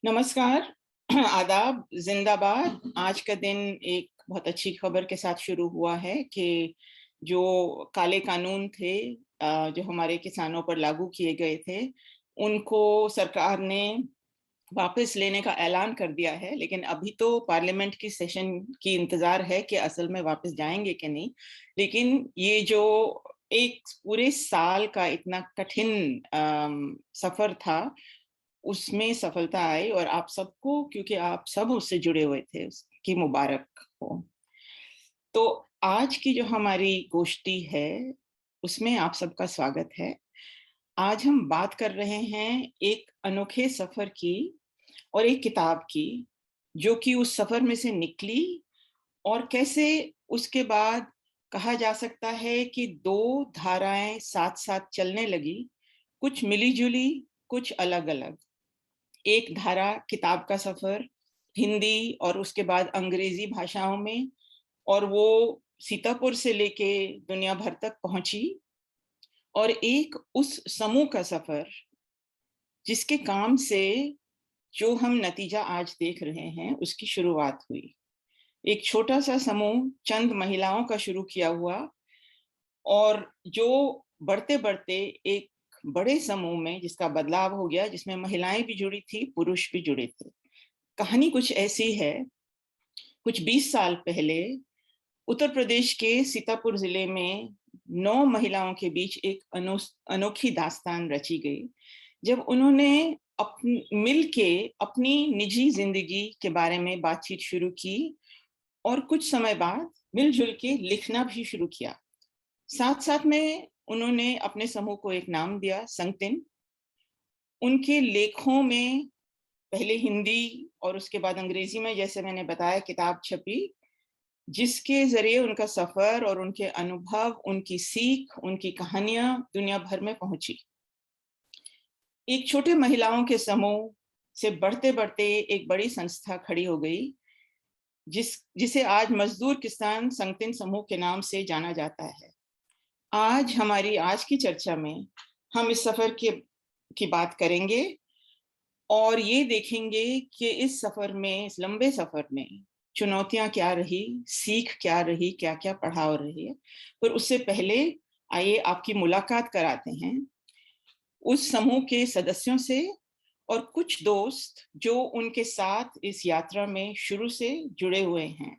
नमस्कार। आदाब, जिंदाबाद। आज का दिन एक बहुत अच्छी खबर के साथ शुरू हुआ है कि जो काले कानून थे जो हमारे किसानों पर लागू किए गए थे, उनको सरकार ने वापस लेने का ऐलान कर दिया है। लेकिन अभी तो पार्लियामेंट की सेशन की इंतजार है कि असल में वापस जाएंगे कि नहीं। लेकिन ये जो एक पूरे साल का इतना कठिन सफर था, उसमें सफलता आई और आप सबको, क्योंकि आप सब उससे जुड़े हुए थे, उसकी मुबारक हो। तो आज की जो हमारी गोष्ठी है, उसमें आप सबका स्वागत है। आज हम बात कर रहे हैं एक अनोखे सफर की और एक किताब की, जो कि उस सफर में से निकली और कैसे उसके बाद कहा जा सकता है कि दो धाराएं साथ साथ चलने लगी, कुछ मिली-जुली, कुछ अलग-अलग। एक धारा किताब का सफर हिंदी और उसके बाद अंग्रेजी भाषाओं में, और वो सीतापुर से लेके दुनिया भर तक पहुंची। और एक उस समूह का सफर जिसके काम से जो हम नतीजा आज देख रहे हैं, उसकी शुरुआत हुई। एक छोटा सा समूह चंद महिलाओं का शुरू किया हुआ, और जो बढ़ते बढ़ते एक बड़े समूह में जिसका बदलाव हो गया, जिसमें महिलाएं भी जुड़ी थी, पुरुष भी जुड़े थे। कहानी कुछ ऐसी है। कुछ 20 साल पहले उत्तर प्रदेश के सीतापुर जिले में 9 महिलाओं के बीच एक अनोखी दास्तान रची गई, जब उन्होंने मिल के अपनी निजी जिंदगी के बारे में बातचीत शुरू की और कुछ समय बाद मिलजुल के लिखना भी शुरू किया। साथ साथ में उन्होंने अपने समूह को एक नाम दिया, संगतिन। उनके लेखों में पहले हिंदी और उसके बाद अंग्रेजी में, जैसे मैंने बताया, किताब छपी, जिसके जरिए उनका सफर और उनके अनुभव, उनकी सीख, उनकी कहानियां दुनिया भर में पहुंची। एक छोटे महिलाओं के समूह से बढ़ते बढ़ते एक बड़ी संस्था खड़ी हो गई, जिसे आज मजदूर किसान संगठन समूह के नाम से जाना जाता है। आज की चर्चा में हम इस सफर की बात करेंगे और ये देखेंगे कि इस सफर में, इस लंबे सफर में चुनौतियां क्या रही, सीख क्या रही, क्या क्या पढ़ाव रही है। पर उससे पहले आइए आपकी मुलाकात कराते हैं उस समूह के सदस्यों से और कुछ दोस्त जो उनके साथ इस यात्रा में शुरू से जुड़े हुए हैं।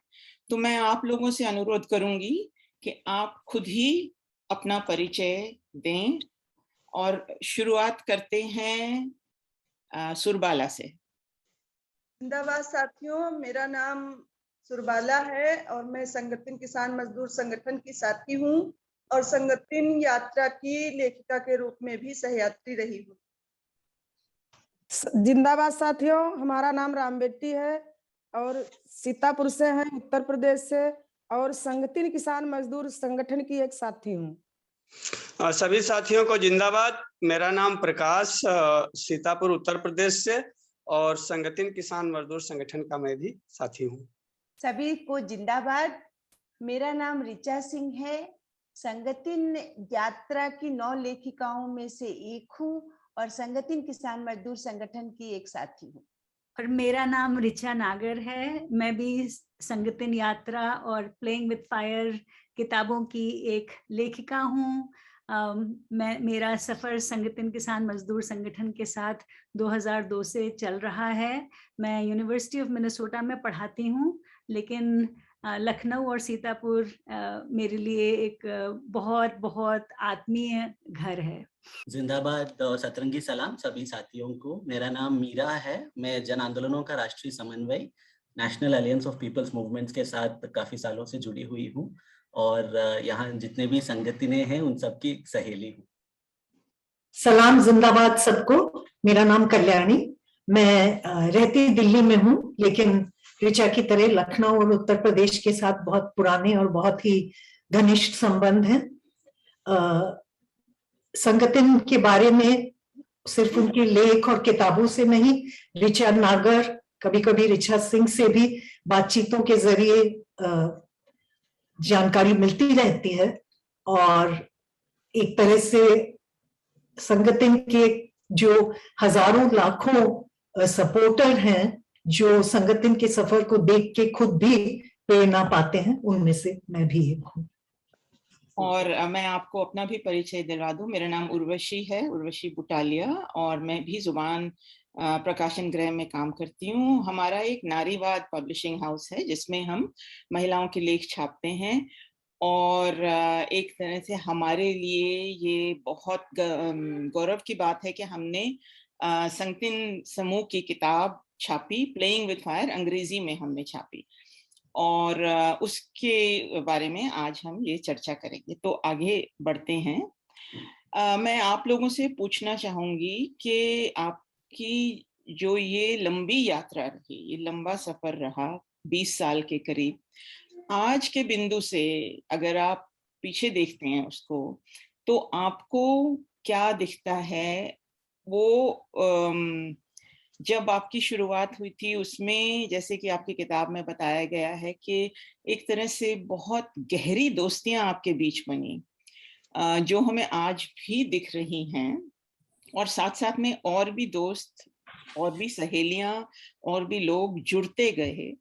तो मैं आप लोगों से अनुरोध करूंगी कि आप खुद ही अपना परिचय दें, और शुरुआत करते हैं सुरबाला से। जिंदाबाद साथियों, मेरा नाम सुरबाला है और मैं संगठन किसान मजदूर संगठन की साथी हूँ और संगठन यात्रा की लेखिका के रूप में भी सहयात्री रही हूँ। जिंदाबाद साथियों, हमारा नाम रामबेटी है और सीतापुर से हैं, उत्तर प्रदेश से, और संगठन किसान मजदूर संगठन की एक साथी हूँ। सभी साथियों को जिंदाबाद। मेरा नाम प्रकाश, सीतापुर उत्तर प्रदेश से, और संगठन किसान मजदूर संगठन का मैं भी साथी हूँ। सभी को जिंदाबाद। मेरा नाम ऋचा सिंह है, संगठन यात्रा की 9 लेखिकाओं में से एक हूँ और संगठन किसान मजदूर संगठन की एक साथी हूँ। और मेरा नाम ऋचा नागर है, मैं भी संगठन यात्रा और प्लेइंग विद फायर किताबों की एक लेखिका हूँ। मेरा सफ़र संगठन किसान मजदूर संगठन के साथ 2002 से चल रहा है। मैं यूनिवर्सिटी ऑफ मिनेसोटा में पढ़ाती हूँ, लेकिन लखनऊ और सीतापुर मेरे लिए एक बहुत बहुत आत्मीय घर है। जिंदाबाद, सतरंगी सलाम सभी साथियों को। मेरा नाम मीरा है, मैं जन आंदोलनों का राष्ट्रीय समन्वय National Alliance of People's Movements के साथ काफी सालों से जुड़ी हुई हूँ और यहाँ जितने भी संगठनें हैं उन सबकी सहेली हूँ। सलाम, जिंदाबाद सबको। मेरा नाम कल्याणी, मैं रहती दिल्ली में हूँ, लेकिन ऋचा की तरह लखनऊ और उत्तर प्रदेश के साथ बहुत पुराने और बहुत ही घनिष्ठ संबंध हैं। संगठन के बारे में सिर्फ उनके लेख और किताबों से नहीं, ऋचा नागर, कभी कभी ऋचा सिंह से भी बातचीतों के जरिए जानकारी मिलती रहती है और एक तरह से संगठन के जो हजारों लाखों सपोर्टर हैं, जो संगठन के सफर को देख के खुद भी प्रेरणा पाते हैं, उनमें से मैं भी एक हूँ। और मैं आपको अपना भी परिचय दिलवा दूं। मेरा नाम उर्वशी है, उर्वशी बुटालिया, और मैं भी जुबान प्रकाशन गृह में काम करती हूँ। हमारा एक नारीवाद पब्लिशिंग हाउस है जिसमें हम महिलाओं के लेख छापते हैं, और एक तरह से हमारे लिए ये बहुत गौरव की बात है कि हमने संगठन समूह की किताब छापी, प्लेइंग विद फायर, अंग्रेजी में हमने छापी, और उसके बारे में आज हम ये चर्चा करेंगे। तो आगे बढ़ते हैं। मैं आप लोगों से पूछना चाहूंगी कि आपकी जो ये लंबी यात्रा रही, ये लंबा सफर रहा 20 साल के करीब, आज के बिंदु से अगर आप पीछे देखते हैं उसको, तो आपको क्या दिखता है? वो जब आपकी शुरुआत हुई थी उसमें, जैसे कि आपकी किताब में बताया गया है कि एक तरह से बहुत गहरी दोस्तियां आपके बीच बनी, जो हमें आज भी दिख रही हैं, और साथ साथ में और भी दोस्त और भी सहेलियां और भी लोग जुड़ते गए,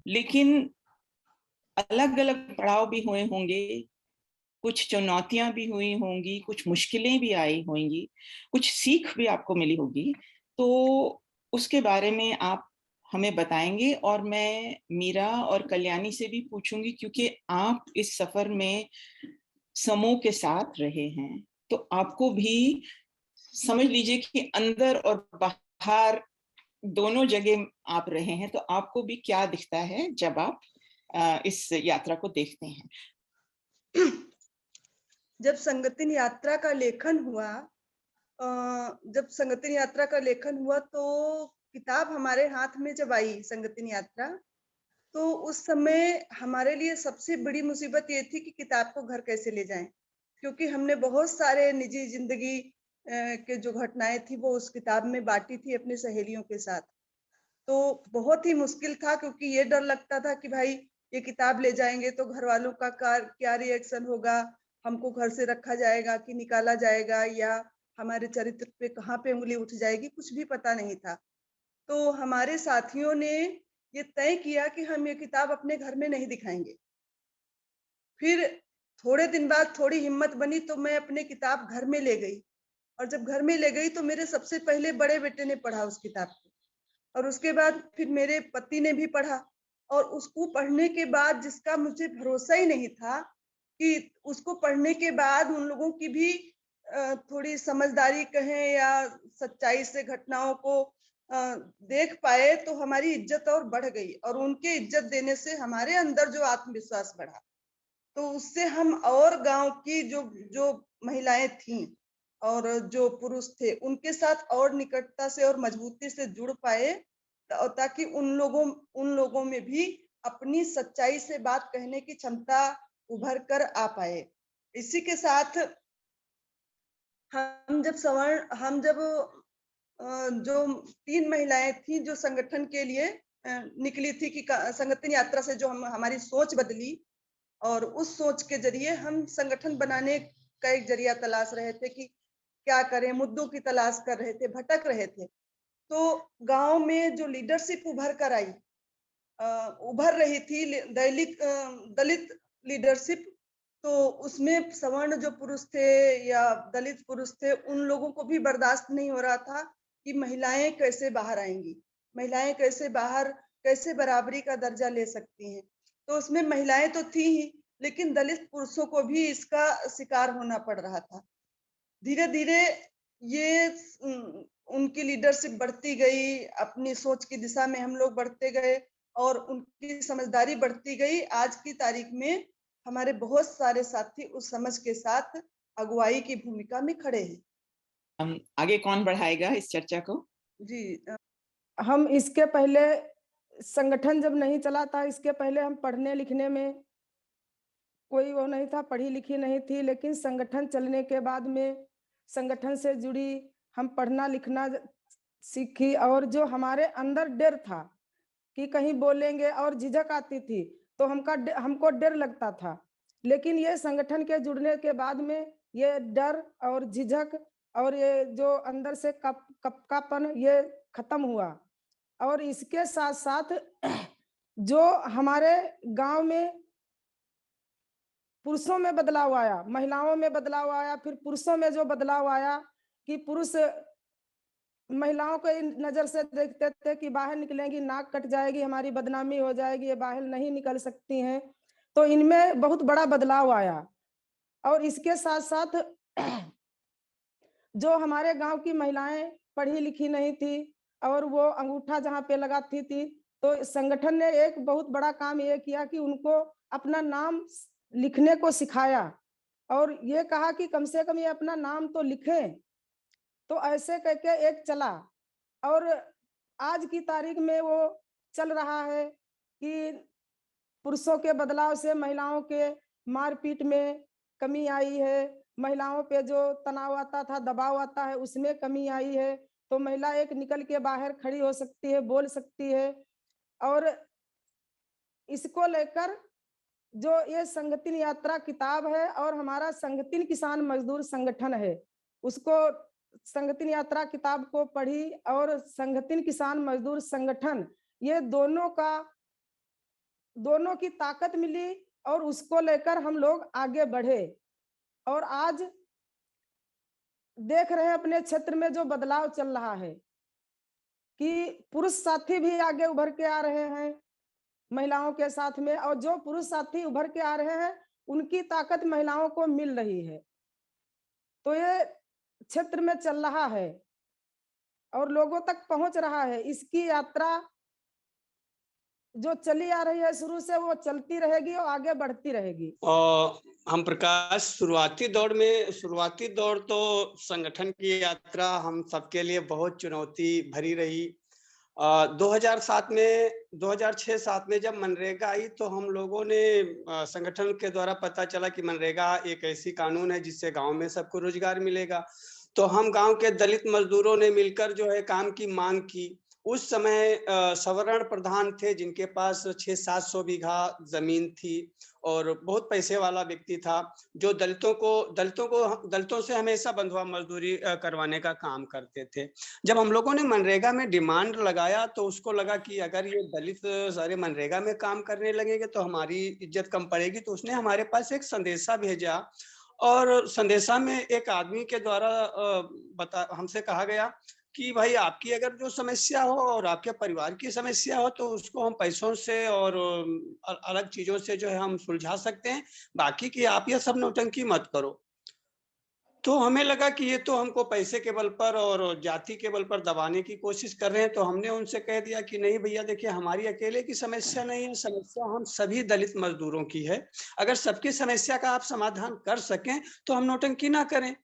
लेकिन अलग अलग पड़ाव भी हुए होंगे, कुछ चुनौतियां भी हुई होंगी, कुछ मुश्किलें भी आई होंगी, कुछ सीख भी आपको मिली होगी। तो उसके बारे में आप हमें बताएंगे, और मैं मीरा और कल्याणी से भी पूछूंगी क्योंकि आप इस सफर में समूह के साथ रहे हैं, तो आपको भी समझ लीजिए कि अंदर और बाहर दोनों जगह आप रहे हैं, तो आपको भी क्या दिखता है जब आप इस यात्रा को देखते हैं? जब संगठन यात्रा का लेखन हुआ, जब संगठन यात्रा का लेखन हुआ तो किताब हमारे हाथ में जब आई संगठन यात्रा, तो उस समय हमारे लिए सबसे बड़ी मुसीबत ये थी कि किताब को घर कैसे ले जाएं, क्योंकि हमने बहुत सारे निजी जिंदगी के जो घटनाएं थी वो उस किताब में बांटी थी अपनी सहेलियों के साथ। तो बहुत ही मुश्किल था, क्योंकि ये डर लगता था कि भाई ये किताब ले जाएंगे तो घर वालों का क्या रिएक्शन होगा, हमको घर से रखा जाएगा कि निकाला जाएगा, या हमारे चरित्र पे कहाँ पे उंगली उठ जाएगी, कुछ भी पता नहीं था। तो हमारे साथियों ने ये तय किया कि हम ये किताब अपने घर में नहीं दिखाएंगे। फिर थोड़े दिन बाद थोड़ी हिम्मत बनी तो मैं अपने किताब घर में ले गई, और जब घर में ले गई तो मेरे सबसे पहले बड़े बेटे ने पढ़ा उस किताब को, और उसके बाद फिर मेरे पति ने भी पढ़ा। और उसको पढ़ने के बाद जिसका मुझे भरोसा ही नहीं था कि उसको पढ़ने के बाद उन लोगों की भी थोड़ी समझदारी कहें या सच्चाई से घटनाओं को देख पाए, तो हमारी इज्जत और बढ़ गई, और उनके इज्जत देने से हमारे अंदर जो आत्मविश्वास बढ़ा, तो उससे हम और गांव की जो जो महिलाएं थीं और जो पुरुष थे उनके साथ और निकटता से और मजबूती से जुड़ पाए, ताकि उन लोगों में भी अपनी सच्चाई से बात कहने की क्षमता उभर कर आ पाए। इसी के साथ हम जब जो 3 महिलाएं थी जो संगठन के लिए निकली थी कि संगठन यात्रा से जो हमारी सोच बदली, और उस सोच के जरिए हम संगठन बनाने का एक जरिया तलाश रहे थे कि क्या करें, मुद्दों की तलाश कर रहे थे, भटक रहे थे। तो गांव में जो लीडरशिप उभर रही थी, दलित लीडरशिप, तो उसमें सवर्ण जो पुरुष थे या दलित पुरुष थे, उन लोगों को भी बर्दाश्त नहीं हो रहा था कि महिलाएं कैसे बाहर आएंगी, महिलाएं कैसे बराबरी का दर्जा ले सकती हैं। तो उसमें महिलाएं तो थी ही, लेकिन दलित पुरुषों को भी इसका शिकार होना पड़ रहा था। धीरे धीरे ये उनकी लीडरशिप बढ़ती गई, अपनी सोच की दिशा में हम लोग बढ़ते गए और उनकी समझदारी बढ़ती गई। आज की तारीख में हमारे बहुत सारे साथी उस समझ के साथ अगुवाई की भूमिका में खड़े हैं। आगे कौन बढ़ाएगा इस चर्चा को? जी, हम इसके पहले संगठन जब नहीं चला था, इसके पहले हम पढ़ने लिखने में कोई वो नहीं था, पढ़ी लिखी नहीं थी, लेकिन संगठन चलने के बाद में संगठन से जुड़ी, हम पढ़ना लिखना सीखी, और जो हमारे अंदर डर था कि कहीं बोलेंगे और झिझक आती थी, तो हमको डर लगता था। लेकिन ये संगठन के जुड़ने के बाद में ये डर और झिझक और ये जो अंदर से कपकापन ये खत्म हुआ। और इसके साथ साथ जो हमारे गांव में पुरुषों में बदलाव आया, महिलाओं में बदलाव आया, फिर पुरुषों में जो बदलाव आया कि पुरुष महिलाओं को नजर से देखते थे कि बाहर निकलेंगी नाक कट जाएगी, हमारी बदनामी हो जाएगी, ये बाहर नहीं निकल सकती हैं। तो इनमें बहुत बड़ा बदलाव आया। और इसके साथ साथ जो हमारे गांव की महिलाएं पढ़ी लिखी नहीं थी और वो अंगूठा जहां पे लगाती थी, तो संगठन ने एक बहुत बड़ा काम ये किया कि उनको अपना नाम लिखने को सिखाया और ये कहा कि कम से कम ये अपना नाम तो लिखें। तो ऐसे करके एक चला और आज की तारीख में वो चल रहा है कि पुरुषों के बदलाव से महिलाओं के मारपीट में कमी आई है, महिलाओं पे जो तनाव आता था, दबाव आता है, उसमें कमी आई है। तो महिला एक निकल के बाहर खड़ी हो सकती है, बोल सकती है। और इसको लेकर जो ये संगठन यात्रा किताब है और हमारा संगठन किसान मजदूर संगठन है, उसको संगठन यात्रा किताब को पढ़ी और संगठन किसान मजदूर संगठन, ये दोनों की ताकत मिली और उसको लेकर हम लोग आगे बढ़े। और आज देख रहे हैं अपने क्षेत्र में जो बदलाव चल रहा है कि पुरुष साथी भी आगे उभर के आ रहे हैं महिलाओं के साथ में, और जो पुरुष साथी उभर के आ रहे हैं उनकी ताकत महिलाओं को मिल रही है। तो ये क्षेत्र में चल रहा है और लोगों तक पहुंच रहा है। इसकी यात्रा जो चली आ रही है शुरू से, वो चलती रहेगी और आगे बढ़ती रहेगी। और हम प्रकाश, शुरुआती दौर तो संगठन की यात्रा हम सबके लिए बहुत चुनौती भरी रही। 2006-7 में जब मनरेगा आई तो हम लोगों ने संगठन के द्वारा पता चला कि मनरेगा एक ऐसी कानून है जिससे गांव में सबको रोजगार मिलेगा। तो हम गांव के दलित मजदूरों ने मिलकर जो है काम की मांग की। उस समय सवर्ण प्रधान थे जिनके पास 600-700 बीघा जमीन थी और बहुत पैसे वाला व्यक्ति था जो दलितों से हमेशा बंधुआ मजदूरी करवाने का काम करते थे। जब हम लोगों ने मनरेगा में डिमांड लगाया तो उसको लगा कि अगर ये दलित सारे मनरेगा में काम करने लगेंगे तो हमारी इज्जत कम पड़ेगी। तो उसने हमारे पास एक संदेशा भेजा और संदेशा में एक आदमी के द्वारा हमसे कहा गया कि भाई आपकी अगर जो समस्या हो और आपके परिवार की समस्या हो तो उसको हम पैसों से और अलग चीजों से जो है हम सुलझा सकते हैं, बाकी की आप ये सब नौटंकी मत करो। तो हमें लगा कि ये तो हमको पैसे के बल पर और जाति के बल पर दबाने की कोशिश कर रहे हैं। तो हमने उनसे कह दिया कि नहीं भैया, देखिए हमारी अकेले की समस्या नहीं है, समस्या हम सभी दलित मजदूरों की है। अगर सबकी समस्या का आप समाधान कर सकें तो हम नौटंकी ना करें।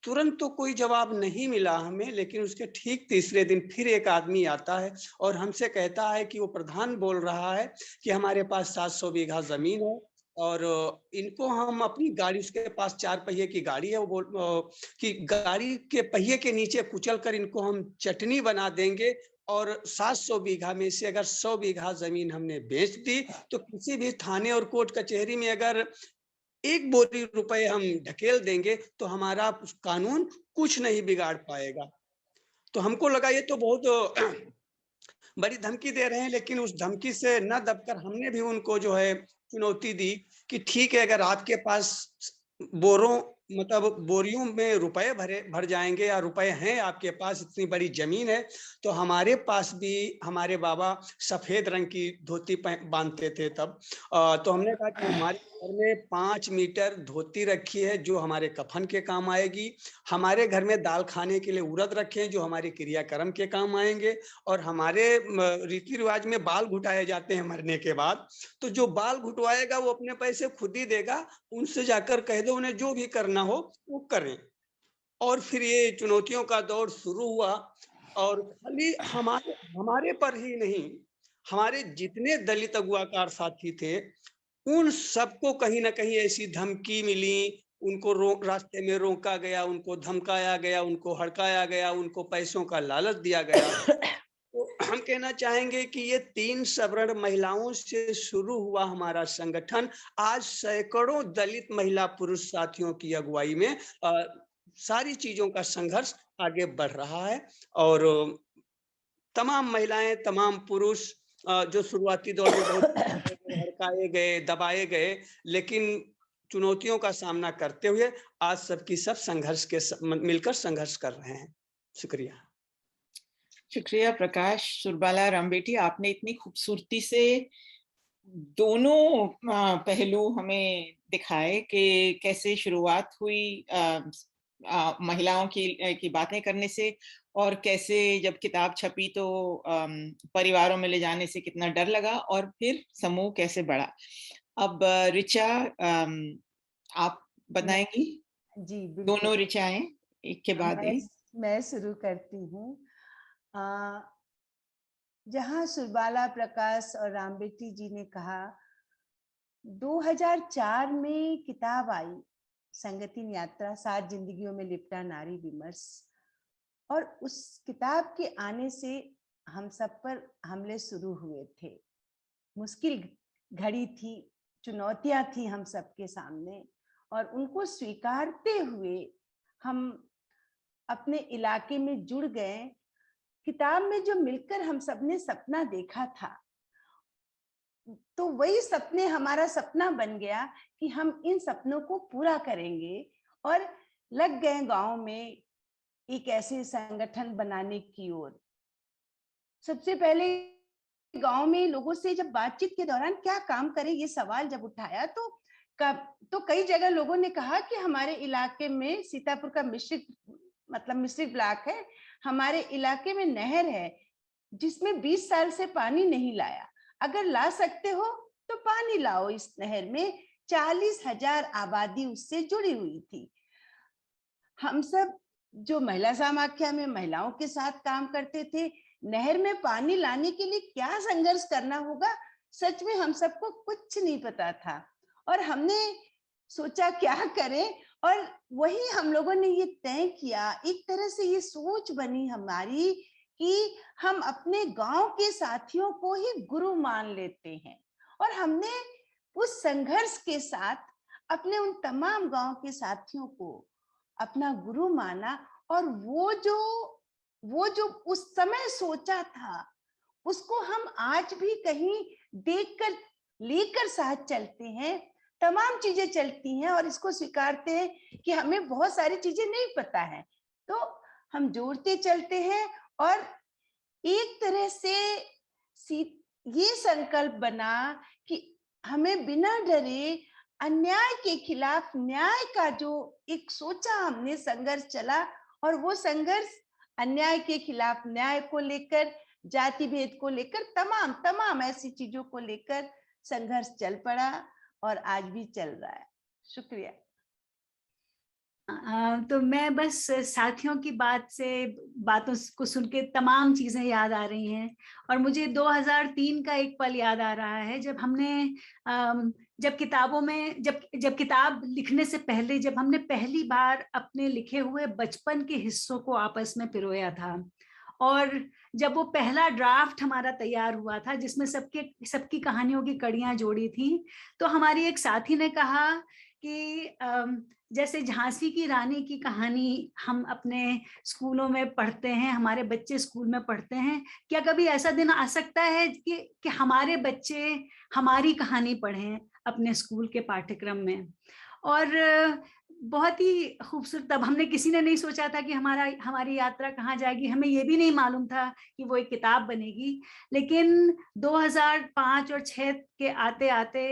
तुरंत तो कोई जवाब नहीं मिला हमें, लेकिन उसके ठीक तीसरे दिन फिर एक आदमी आता है और हमसे कहता है कि वो प्रधान बोल रहा है कि हमारे पास 700 बीघा जमीन है और इनको हम अपनी गाड़ी, उसके पास 4 पहिए की गाड़ी है, वो कि गाड़ी के पहिए के नीचे कुचल कर इनको हम चटनी बना देंगे और 700 बीघा में से अगर 100 बीघा जमीन हमने बेच दी तो किसी भी थाने और कोर्ट कचहरी में अगर 1 बोरी रुपए हम ढकेल देंगे तो हमारा कानून कुछ नहीं बिगाड़ पाएगा। तो हमको लगा ये तो बहुत बड़ी धमकी दे रहे हैं, लेकिन उस धमकी से न दबकर हमने भी उनको जो है चुनौती दी कि ठीक है, अगर आपके पास बोरियों में रुपए भर जाएंगे या रुपए हैं आपके पास, इतनी बड़ी जमीन है, तो हमारे पास भी हमारे बाबा सफेद रंग की धोती बांधते थे तब। तो हमने कहा कि हमारे घर में 5 मीटर धोती रखी है जो हमारे कफन के काम आएगी, हमारे घर में दाल खाने के लिए उड़द रखे हैं जो हमारे क्रियाक्रम के काम आएंगे, और हमारे रीति रिवाज में बाल घुटाए जाते हैं मरने के बाद, तो जो बाल घुटवाएगा वो अपने पैसे खुद ही देगा, उनसे जाकर कह दो उन्हें जो भी करना हो वो करें। और फिर ये चुनौतियों का दौर शुरू हुआ और खाली हमारे पर ही नहीं, हमारे जितने दलित अगुआकार साथी थे उन सबको कहीं ना कहीं ऐसी धमकी मिली, उनको रास्ते में रोका गया, उनको धमकाया गया, उनको हड़काया गया, उनको पैसों का लालच दिया गया। तो हम कहना चाहेंगे कि ये 3 सवर्ण महिलाओं से शुरू हुआ हमारा संगठन आज सैकड़ों दलित महिला पुरुष साथियों की अगुवाई में सारी चीजों का संघर्ष आगे बढ़ रहा है। और तमाम महिलाएं, तमाम पुरुष जो शुरुआती दौर में बहुत हड़काए गए, दबाए गए, लेकिन चुनौतियों का सामना करते हुए आज सबकी सब संघर्ष के मिलकर संघर्ष कर रहे हैं। शुक्रिया। शुक्रिया प्रकाश। सुरबाला रामबेटी, आपने इतनी खूबसूरती से दोनों पहलू हमें दिखाए कि कैसे शुरुआत हुई महिलाओं की बातें करने से, और कैसे जब किताब छपी तो परिवारों में ले जाने से कितना डर लगा और फिर समूह कैसे बढ़ा। अब ऋचा, आप बताएंगी? जी बिल्कुल। दोनों ऋचाएं एक के बाद एक। मैं शुरू करती हूँ। जहाँ सुरबाला, प्रकाश और रामबेटी जी ने कहा, 2004 में किताब आई संगठन यात्रा, 7 जिंदगियों में लिपटा नारी विमर्श, और उस किताब के आने से हम सब पर हमले शुरू हुए थे। मुश्किल घड़ी थी, चुनौतियां थी हम सबके सामने, और उनको स्वीकारते हुए हम अपने इलाके में जुड़ गए। किताब में जो मिलकर हम सबने सपना देखा था, तो वही सपने हमारा सपना बन गया कि हम इन सपनों को पूरा करेंगे, और लग गए गांव में एक ऐसे संगठन बनाने की ओर। सबसे पहले गांव में लोगों से जब बातचीत के दौरान क्या काम करें ये सवाल जब उठाया, तो कई जगह लोगों ने कहा कि हमारे इलाके में सीतापुर का मिश्रित ब्लॉक है, हमारे इलाके में नहर है जिसमें 20 साल से पानी नहीं लाया, अगर ला सकते हो तो पानी लाओ इस नहर में। 40,000 आबादी उससे जुड़ी हुई थी। हम सब जो महिला समाख्या में महिलाओं के साथ काम करते थे, नहर में पानी लाने के लिए क्या संघर्ष करना होगा, सच में हम सबको कुछ नहीं पता था, और हमने सोचा क्या करें, और वही हम लोगों ने ये तय किया, एक तरह से ये सोच बनी हमारी कि हम अपने गांव के साथियों को ही गुरु मान लेते हैं, और हमने उस संघर्ष के साथ अपने उन तमाम गांव के साथियों को अपना गुरु माना, और वो जो उस समय सोचा था उसको हम आज भी कहीं देखकर लेकर साथ चलते हैं। तमाम चीजें चलती हैं और इसको स्वीकारते हैं कि हमें बहुत सारी चीजें नहीं पता है, तो हम जोड़ते चलते हैं, और एक तरह से ये संकल्प बना कि हमें बिना डरे अन्याय के खिलाफ न्याय का जो एक सोचा हमने संघर्ष चला, और वो संघर्ष अन्याय के खिलाफ न्याय को लेकर, जाति भेद को लेकर, तमाम ऐसी चीजों को लेकर संघर्ष चल पड़ा और आज भी चल रहा है। शुक्रिया। तो मैं बस साथियों की बातों को सुन के तमाम चीजें याद आ रही हैं, और मुझे 2003 का एक पल याद आ रहा है, जब हमने जब किताबों में जब किताब लिखने से पहले जब हमने पहली बार अपने लिखे हुए बचपन के हिस्सों को आपस में पिरोया था, और जब वो पहला ड्राफ्ट हमारा तैयार हुआ था जिसमें सबकी कहानियों की कड़ियां जोड़ी थी, तो हमारी एक साथी ने कहा कि जैसे झांसी की रानी की कहानी हम अपने स्कूलों में पढ़ते हैं, हमारे बच्चे स्कूल में पढ़ते हैं, क्या कभी ऐसा दिन आ सकता है कि हमारे बच्चे हमारी कहानी पढ़ें अपने स्कूल के पाठ्यक्रम में। और बहुत ही खूबसूरत, तब हमने किसी ने नहीं सोचा था कि हमारी यात्रा कहाँ जाएगी, हमें ये भी नहीं मालूम था कि वो एक किताब बनेगी, लेकिन 2005 और 6 के आते आते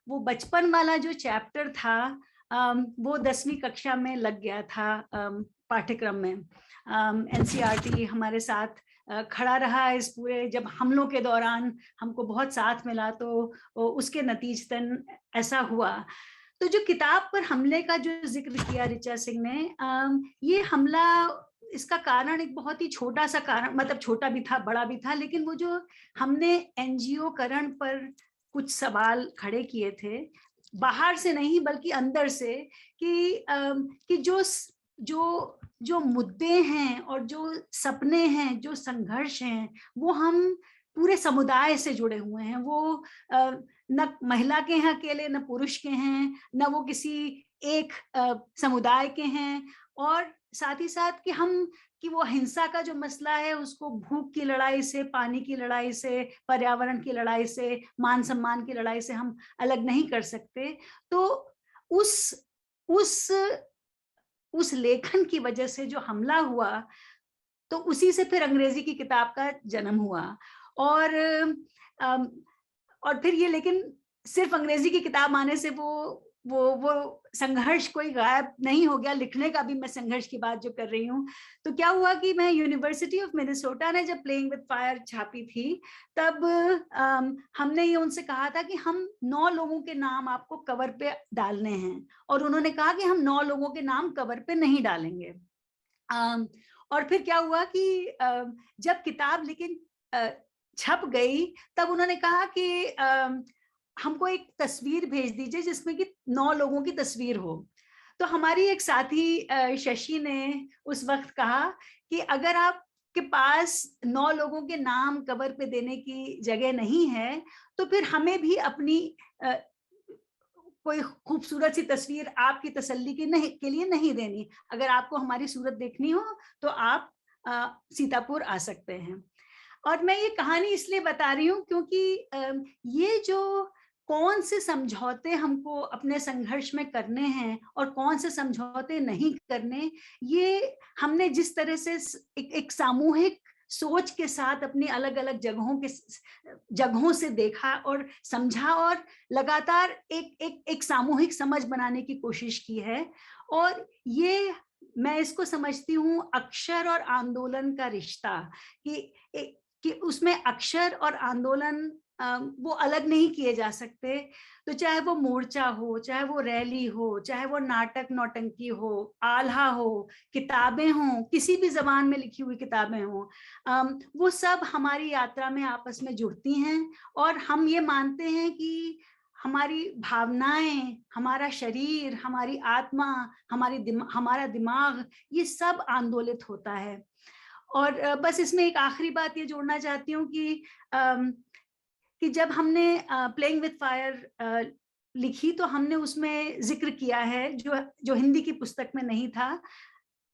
वो बचपन वाला जो चैप्टर था वो 10वीं कक्षा में लग गया था पाठ्यक्रम में। NCERT हमारे साथ खड़ा रहा इस पूरे जब हमलों के दौरान, हमको बहुत साथ मिला, तो उसके नतीजतन ऐसा हुआ। तो जो किताब पर हमले का जो जिक्र किया ऋचा सिंह ने, ये हमला, इसका कारण एक बहुत ही छोटा सा कारण, मतलब छोटा भी था बड़ा भी था, लेकिन वो जो हमने NGO करण पर कुछ सवाल खड़े किए थे, बाहर से नहीं बल्कि अंदर से, कि जो मुद्दे हैं और जो सपने हैं, जो संघर्ष हैं, वो हम पूरे समुदाय से जुड़े हुए हैं। वो न महिला के हैं अकेले, न पुरुष के हैं, न वो किसी एक समुदाय के हैं, और साथ ही साथ कि वो हिंसा का जो मसला है उसको भूख की लड़ाई से, पानी की लड़ाई से, पर्यावरण की लड़ाई से, मान सम्मान की लड़ाई से हम अलग नहीं कर सकते। तो उस लेखन की वजह से जो हमला हुआ, तो उसी से फिर अंग्रेजी की किताब का जन्म हुआ। और फिर ये, लेकिन सिर्फ अंग्रेजी की किताब आने से वो संघर्ष कोई गायब नहीं हो गया। लिखने का भी मैं संघर्ष की बात जो कर रही हूँ, तो क्या हुआ कि मैं यूनिवर्सिटी ऑफ मिनेसोटा ने जब प्लेइंग विद फायर छापी थी, तब हमने ये उनसे कहा था कि हम 9 लोगों के नाम आपको कवर पे डालने हैं, और उन्होंने कहा कि हम 9 लोगों के नाम कवर पे नहीं डालेंगे। और फिर क्या हुआ कि जब किताब लेकिन छप गई, तब उन्होंने कहा कि हमको एक तस्वीर भेज दीजिए जिसमें कि 9 लोगों की तस्वीर हो। तो हमारी एक साथी शशि ने उस वक्त कहा कि अगर आपके पास 9 लोगों के नाम कवर पे देने की जगह नहीं है, तो फिर हमें भी अपनी कोई खूबसूरत सी तस्वीर आपकी तसल्ली के लिए नहीं देनी। अगर आपको हमारी सूरत देखनी हो तो आप सीतापुर आ सकते हैं। और मैं ये कहानी इसलिए बता रही हूँ क्योंकि ये जो कौन से समझौते हमको अपने संघर्ष में करने हैं और कौन से समझौते नहीं करने, ये हमने जिस तरह से एक सामूहिक सोच के साथ अपनी अलग अलग जगहों से देखा और समझा, और लगातार एक सामूहिक समझ बनाने की कोशिश की है। और ये मैं इसको समझती हूँ अक्षर और आंदोलन का रिश्ता, कि उसमें अक्षर और आंदोलन वो अलग नहीं किए जा सकते। तो चाहे वो मोर्चा हो, चाहे वो रैली हो, चाहे वो नाटक नौटंकी हो, आल्हा हो, किताबें हों, किसी भी जबान में लिखी हुई किताबें हों, वो सब हमारी यात्रा में आपस में जुड़ती हैं। और हम ये मानते हैं कि हमारी भावनाएं, हमारा शरीर, हमारी आत्मा, हमारा दिमाग, ये सब आंदोलित होता है। और बस इसमें एक आखिरी बात ये जोड़ना चाहती हूँ कि जब हमने प्लेइंग विद फायर लिखी, तो हमने उसमें जिक्र किया है जो हिंदी की पुस्तक में नहीं था,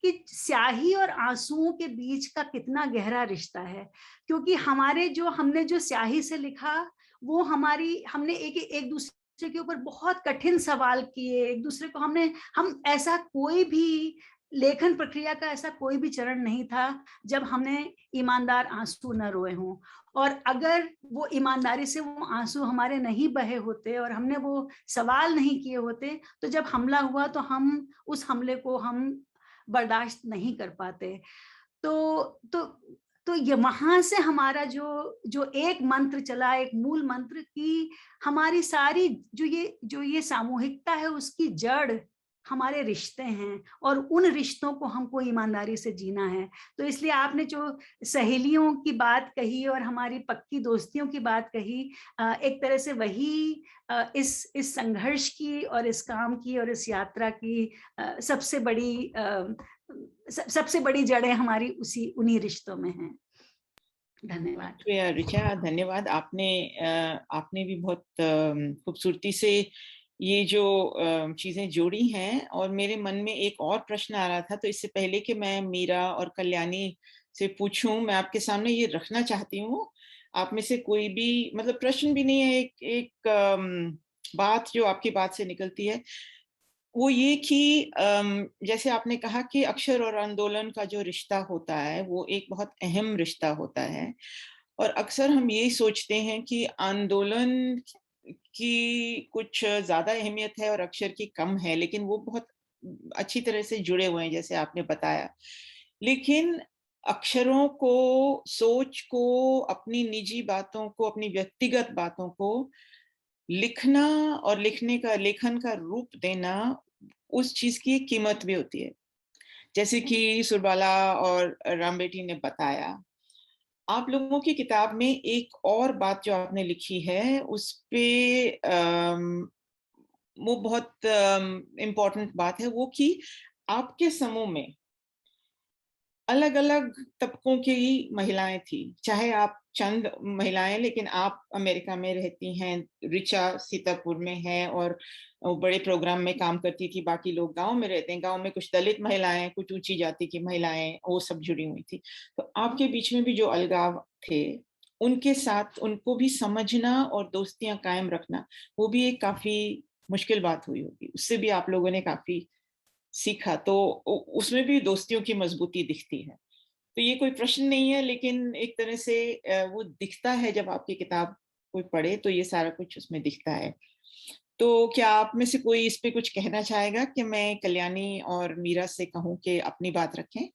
कि स्याही और आंसुओं के बीच का कितना गहरा रिश्ता है। क्योंकि हमने जो स्याही से लिखा, वो हमने एक दूसरे के ऊपर बहुत कठिन सवाल किए, एक दूसरे को हम ऐसा कोई भी लेखन प्रक्रिया का ऐसा कोई भी चरण नहीं था जब हमने ईमानदार आंसू न रोए हों। और अगर वो ईमानदारी से वो आंसू हमारे नहीं बहे होते और हमने वो सवाल नहीं किए होते, तो जब हमला हुआ तो हम उस हमले को हम बर्दाश्त नहीं कर पाते। तो ये वहां से हमारा जो एक मंत्र चला, एक मूल मंत्र, की हमारी सारी जो ये सामूहिकता है, उसकी जड़ हमारे रिश्ते हैं, और उन रिश्तों को हमको ईमानदारी से जीना है। तो इसलिए आपने जो सहेलियों की बात कही और हमारी पक्की दोस्तियों की बात कही, एक तरह से वही इस संघर्ष की और इस काम की और इस यात्रा की सबसे बड़ी जड़ें हमारी उन्हीं रिश्तों में हैं। धन्यवाद। ऋचा, धन्यवाद। आपने भी बहुत खूबसूरती से ये जो चीजें जोड़ी हैं। और मेरे मन में एक और प्रश्न आ रहा था, तो इससे पहले कि मैं मीरा और कल्याणी से पूछूं, मैं आपके सामने ये रखना चाहती हूँ। आप में से कोई भी, मतलब प्रश्न भी नहीं है, एक बात जो आपकी बात से निकलती है, वो ये कि जैसे आपने कहा कि अक्षर और आंदोलन का जो रिश्ता होता है वो एक बहुत अहम रिश्ता होता है। और अक्सर हम यही सोचते हैं कि आंदोलन की कुछ ज्यादा अहमियत है और अक्षर की कम है, लेकिन वो बहुत अच्छी तरह से जुड़े हुए हैं, जैसे आपने बताया। लेकिन अक्षरों को, सोच को, अपनी निजी बातों को, अपनी व्यक्तिगत बातों को लिखना और लेखन का रूप देना, उस चीज की कीमत भी होती है। जैसे कि सुरबाला और राम बेटी ने बताया, आप लोगों की किताब में एक और बात जो आपने लिखी है, उस पे वो बहुत इम्पोर्टेंट बात है, वो कि आपके समूह में अलग अलग तबकों की महिलाएं थी। चाहे आप चंद महिलाएं, लेकिन आप अमेरिका में रहती हैं, रिचा सीतापुर में है और बड़े प्रोग्राम में काम करती थी, बाकी लोग गांव में रहते हैं, गांव में कुछ दलित महिलाएं, कुछ ऊंची जाति की महिलाएं, वो सब जुड़ी हुई थी। तो आपके बीच में भी जो अलगाव थे, उनके साथ उनको भी समझना और दोस्तियां कायम रखना, वो भी एक काफी मुश्किल बात हुई होगी, उससे भी आप लोगों ने काफी सीखा, तो उसमें भी दोस्तियों की मजबूती दिखती है। तो ये कोई प्रश्न नहीं है, लेकिन एक तरह से वो दिखता है, जब आपकी किताब कोई पढ़े तो ये सारा कुछ उसमें दिखता है। तो क्या आप में से कोई इस पे कुछ कहना चाहेगा कि मैं कल्याणी और मीरा से कहूं कि अपनी बात रखें?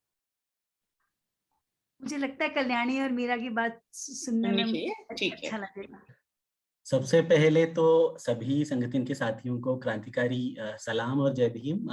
मुझे लगता है कल्याणी और मीरा की बात सुनने में ठीक है। अच्छा लगेगा। सबसे पहले तो सभी संगठन के साथियों को क्रांतिकारी सलाम और जय भीम।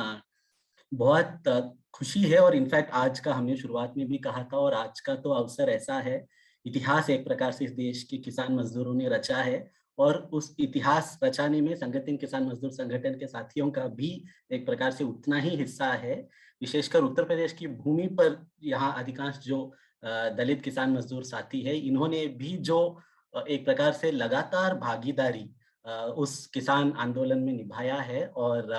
बहुत खुशी है, और इनफैक्ट आज का हमने शुरुआत में भी कहा था, और आज का तो अवसर ऐसा है, इतिहास एक प्रकार से इस देश के किसान मजदूरों ने रचा है, और उस इतिहास रचाने में संगठन किसान मजदूर संगठन के साथियों का भी एक प्रकार से उतना ही हिस्सा है। विशेषकर उत्तर प्रदेश की भूमि पर यहाँ अधिकांश जो दलित किसान मजदूर साथी है, इन्होंने भी जो एक प्रकार से लगातार भागीदारी उस किसान आंदोलन में निभाया है, और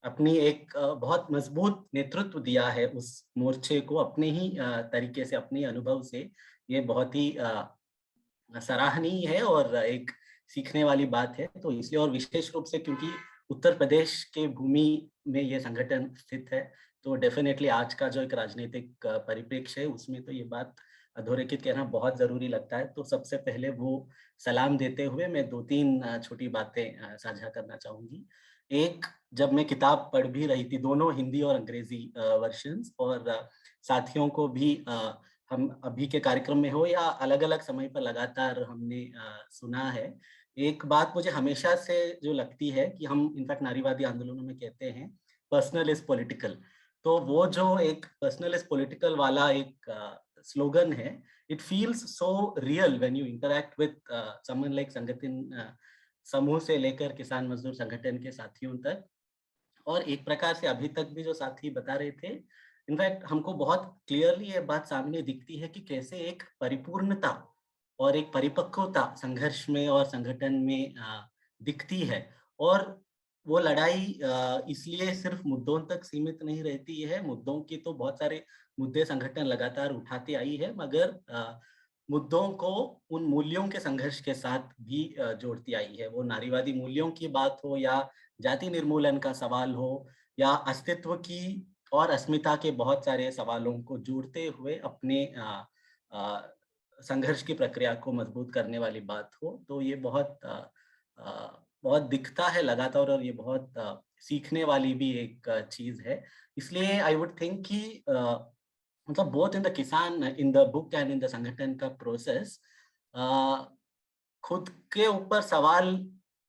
अपनी एक बहुत मजबूत नेतृत्व दिया है उस मोर्चे को अपने ही तरीके से, अपने अनुभव से। ये बहुत ही सराहनीय है और एक सीखने वाली बात है। तो इसलिए, और विशेष रूप से क्योंकि उत्तर प्रदेश के भूमि में ये संगठन स्थित है, तो डेफिनेटली आज का जो एक राजनीतिक परिप्रेक्ष्य है उसमें तो ये बात अधोरेखित कहना बहुत जरूरी लगता है। तो सबसे पहले वो सलाम देते हुए मैं 2-3 छोटी बातें साझा करना चाहूंगी। एक, जब मैं किताब पढ़ भी रही थी, दोनों हिंदी और अंग्रेजी वर्जन्स, और साथियों को भी हम अभी के कार्यक्रम में हो या अलग अलग समय पर लगातार हमने सुना है। एक बात मुझे हमेशा से जो लगती है कि हम इनफैक्ट नारीवादी आंदोलनों में कहते हैं पर्सनल इज पॉलिटिकल, तो वो जो एक पर्सनल इज पॉलिटिकल वाला एक स्लोगन है, it feels so real when you interact with someone like संगठन समूह से लेकर किसान मजदूर संगठन के साथियों तक। और एक प्रकार से अभी तक भी जो साथी बता रहे थे, इनफैक्ट हमको बहुत क्लियरली ये बात सामने दिखती है कि कैसे एक परिपूर्णता और एक परिपक्वता संघर्ष में और संगठन में दिखती है। और वो लड़ाई इसलिए सिर्फ मुद्दों तक सीमित नहीं रहती है, मुद्दों की तो बहुत सारे मुद्दे संगठन लगातार उठाते आई है, मगर मुद्दों को उन मूल्यों के संघर्ष के साथ भी जोड़ती आई है। वो नारीवादी मूल्यों की बात हो, या जाति निर्मूलन का सवाल हो, या अस्तित्व की और अस्मिता के बहुत सारे सवालों को जोड़ते हुए अपने संघर्ष की प्रक्रिया को मजबूत करने वाली बात हो, तो ये बहुत दिखता है लगातार, और ये बहुत सीखने वाली भी एक चीज है। इसलिए आई वुड थिंक कि मतलब बोथ इन द किसान, in the book and in the संगठन का प्रोसेस, खुद के ऊपर सवाल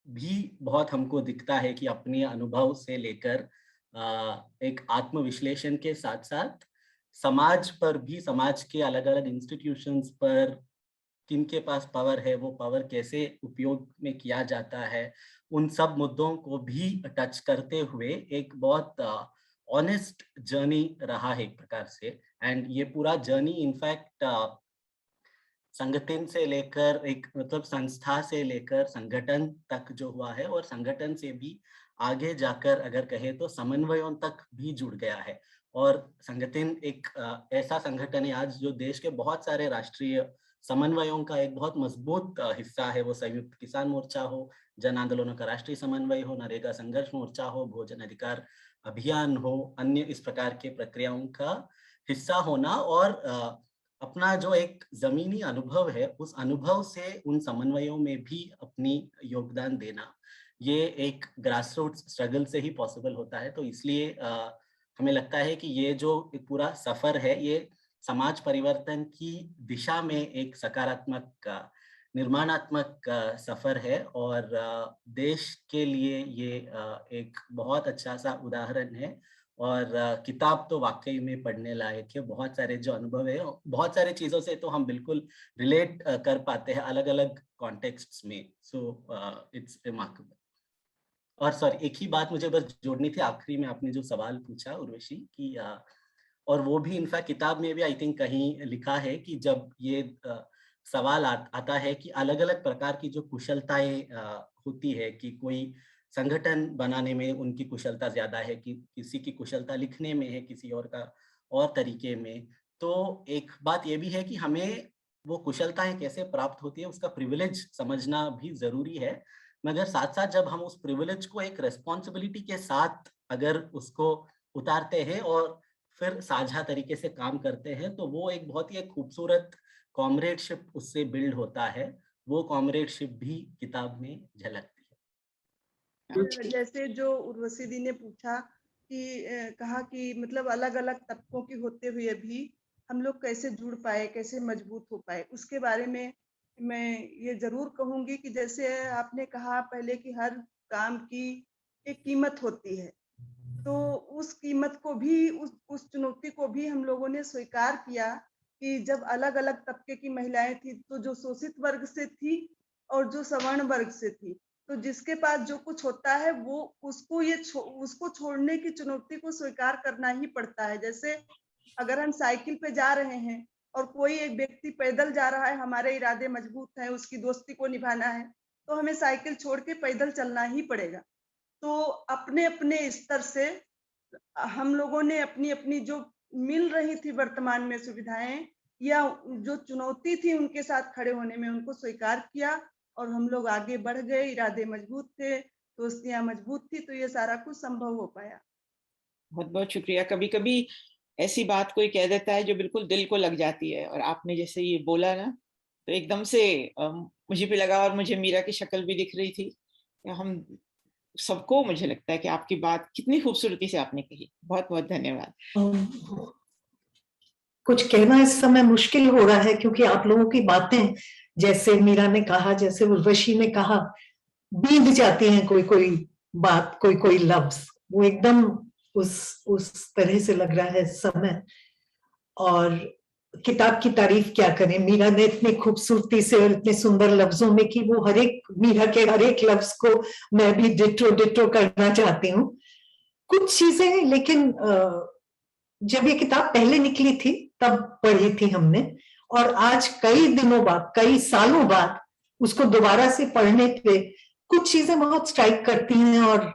भी बहुत हमको दिखता है कि अपने अनुभव से लेकर एक आत्मविश्लेषण के साथ साथ समाज पर भी, समाज के अलग अलग इंस्टीट्यूशंस पर किनके पास पावर है, वो पावर कैसे उपयोग में किया जाता है, उन सब मुद्दों को भी टच करते हुए एक बहुत ऑनेस्ट जर्नी रहा है एक प्रकार से। एंड ये पूरा जर्नी इनफैक्ट संगठन से लेकर, एक मतलब संस्था से लेकर संगठन तक जो हुआ है, और संगठन से भी आगे जाकर अगर कहे तो समन्वयों तक भी जुड़ गया है। और संगठन एक ऐसा संगठन है आज जो देश के बहुत सारे राष्ट्रीय समन्वयों का एक बहुत मजबूत हिस्सा है। वो संयुक्त किसान मोर्चा हो, जन आंदोलनों का राष्ट्रीय समन्वय हो, नरेगा संघर्ष मोर्चा हो, भोजन अधिकार अभियान हो, अन्य इस प्रकार के प्रक्रियाओं का हिस्सा होना, और अपना जो एक जमीनी अनुभव है, उस अनुभव से उन समन्वयों में भी अपनी योगदान देना, ये एक ग्रासरूट्स स्ट्रगल से ही पॉसिबल होता है। तो इसलिए हमें लगता है कि ये जो पूरा सफर है, ये समाज परिवर्तन की दिशा में एक सकारात्मक निर्माणात्मक सफर है, और देश के लिए ये एक बहुत अच्छा सा उदाहरण है। और किताब तो वाकई में पढ़ने लायक है। बहुत सारे जो अनुभव है, बहुत सारे चीजों से तो हम बिल्कुल रिलेट कर पाते हैं अलग अलग कॉन्टेक्स्ट्स में। So it's remarkable. और सॉरी, एक ही बात मुझे बस जोड़नी थी आखिरी में, आपने जो सवाल पूछा उर्वशी की, और वो भी इनफैक्ट किताब में भी आई थिंक कहीं लिखा है कि जब ये सवाल आता है कि अलग अलग प्रकार की जो कुशलताएं होती है, कि कोई संगठन बनाने में उनकी कुशलता ज्यादा है, कि किसी की कुशलता लिखने में है, किसी और का और तरीके में। तो एक बात ये भी है कि हमें वो कुशलताएं कैसे प्राप्त होती है उसका प्रिविलेज समझना भी जरूरी है, मगर साथ साथ जब हम उस प्रिविलेज को एक रेस्पॉन्सिबिलिटी के साथ अगर उसको उतारते हैं और फिर साझा तरीके से काम करते हैं, तो वो एक बहुत ही एक खूबसूरत कॉमरेडशिप उससे बिल्ड होता है। वो कॉमरेडशिप भी किताब में झलकती है। जैसे जो उर्वशी दी ने पूछा कि कहा कि मतलब अलग अलग तबकों की होते हुए भी हम लोग कैसे जुड़ पाए, कैसे मजबूत हो पाए, उसके बारे में मैं ये जरूर कहूंगी कि जैसे आपने कहा पहले कि हर काम की एक कीमत होती है, तो उस कीमत को भी, उस चुनौती को भी हम लोगों ने स्वीकार किया कि जब अलग अलग तबके की महिलाएं थी, तो जो शोषित वर्ग से थी और जो सवर्ण वर्ग से थी, तो जिसके पास जो कुछ होता है वो उसको छोड़ने की चुनौती को स्वीकार करना ही पड़ता है। जैसे अगर हम साइकिल पे जा रहे हैं और कोई एक व्यक्ति पैदल जा रहा है, हमारे इरादे मजबूत हैं, उसकी दोस्ती को निभाना है, तो हमें साइकिल छोड़ के पैदल चलना ही पड़ेगा। तो अपने अपने स्तर से हम लोगों ने अपनी अपनी जो मिल रही थी वर्तमान में सुविधाएं या जो चुनौती थी उनके साथ खड़े होने में, उनको स्वीकार किया और हम लोग आगे बढ़ गए। इरादे मजबूत थे, दोस्तियां मजबूत थी, तो ये सारा कुछ संभव हो पाया। बहुत बहुत शुक्रिया। कभी कभी ऐसी बात कोई कह देता है जो बिल्कुल दिल को लग जाती है, और आपने जैसे ये बोला ना, तो एकदम से मुझे भी लगा, और मुझे मीरा की शक्ल भी दिख रही थी। हम सबको मुझे लगता है कि आपकी बात कितनी खूबसूरती से आपने कही। बहुत बहुत धन्यवाद। कुछ कहना इस समय मुश्किल हो रहा है क्योंकि आप लोगों की बातें, जैसे मीरा ने कहा, जैसे उर्वशी ने कहा, बीत जाती हैं कोई कोई बात, कोई कोई लफ्ज, वो एकदम उस तरह से लग रहा है इस समय। और किताब की तारीफ क्या करें, मीरा ने इतनी खूबसूरती से और इतने सुंदर लफ्जों में कि वो मीरा के हर एक लफ्ज को मैं भी डिटो डिटो करना चाहती हूँ। कुछ चीजें लेकिन जब ये किताब पहले निकली थी तब पढ़ी थी हमने, और आज कई दिनों बाद, कई सालों बाद उसको दोबारा से पढ़ने पे कुछ चीजें बहुत स्ट्राइक करती हैं। और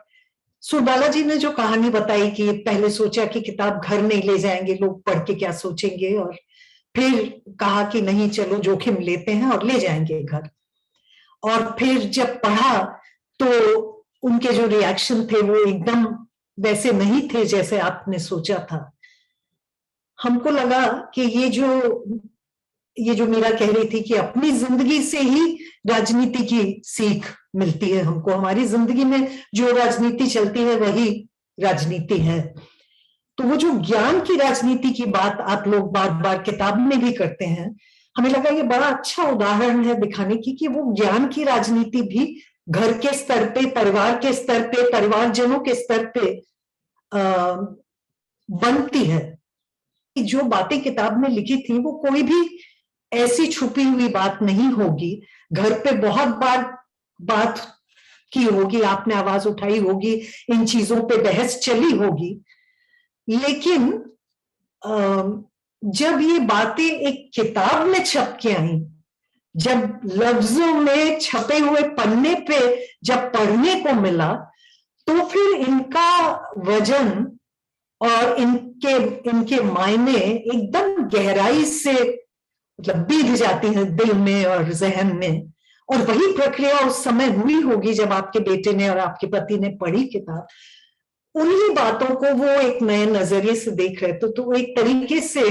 सुरबाला जी ने जो कहानी बताई कि पहले सोचा कि किताब घर नहीं ले जाएंगे, लोग पढ़ के क्या सोचेंगे, और फिर कहा कि नहीं चलो जोखिम लेते हैं और ले जाएंगे घर, और फिर जब पढ़ा तो उनके जो रिएक्शन थे वो एकदम वैसे नहीं थे जैसे आपने सोचा था। हमको लगा कि ये जो मीरा कह रही थी कि अपनी जिंदगी से ही राजनीति की सीख मिलती है हमको, हमारी जिंदगी में जो राजनीति चलती है वही राजनीति है। तो वो जो ज्ञान की राजनीति की बात आप लोग बार बार किताब में भी करते हैं, हमें लगा ये बड़ा अच्छा उदाहरण है दिखाने की कि वो ज्ञान की राजनीति भी घर के स्तर पे, परिवार के स्तर पे, परिवारजनों के स्तर पे बनती है। जो बातें किताब में लिखी थी वो कोई भी ऐसी छुपी हुई बात नहीं होगी। घर पे बहुत बार बात की होगी, आपने आवाज उठाई होगी, इन चीजों पे बहस चली होगी, लेकिन जब ये बातें एक किताब में छप के आई, जब लफ्जों में छपे हुए पन्ने पे जब पढ़ने को मिला, तो फिर इनका वजन और इनके मायने एकदम गहराई से मतलब बीत जाती हैं दिल में और जहन में। और वही प्रक्रिया उस समय हुई होगी जब आपके बेटे ने और आपके पति ने पढ़ी किताब। उन्हीं बातों को वो एक नए नजरिए से देख रहे थे। तो एक तरीके से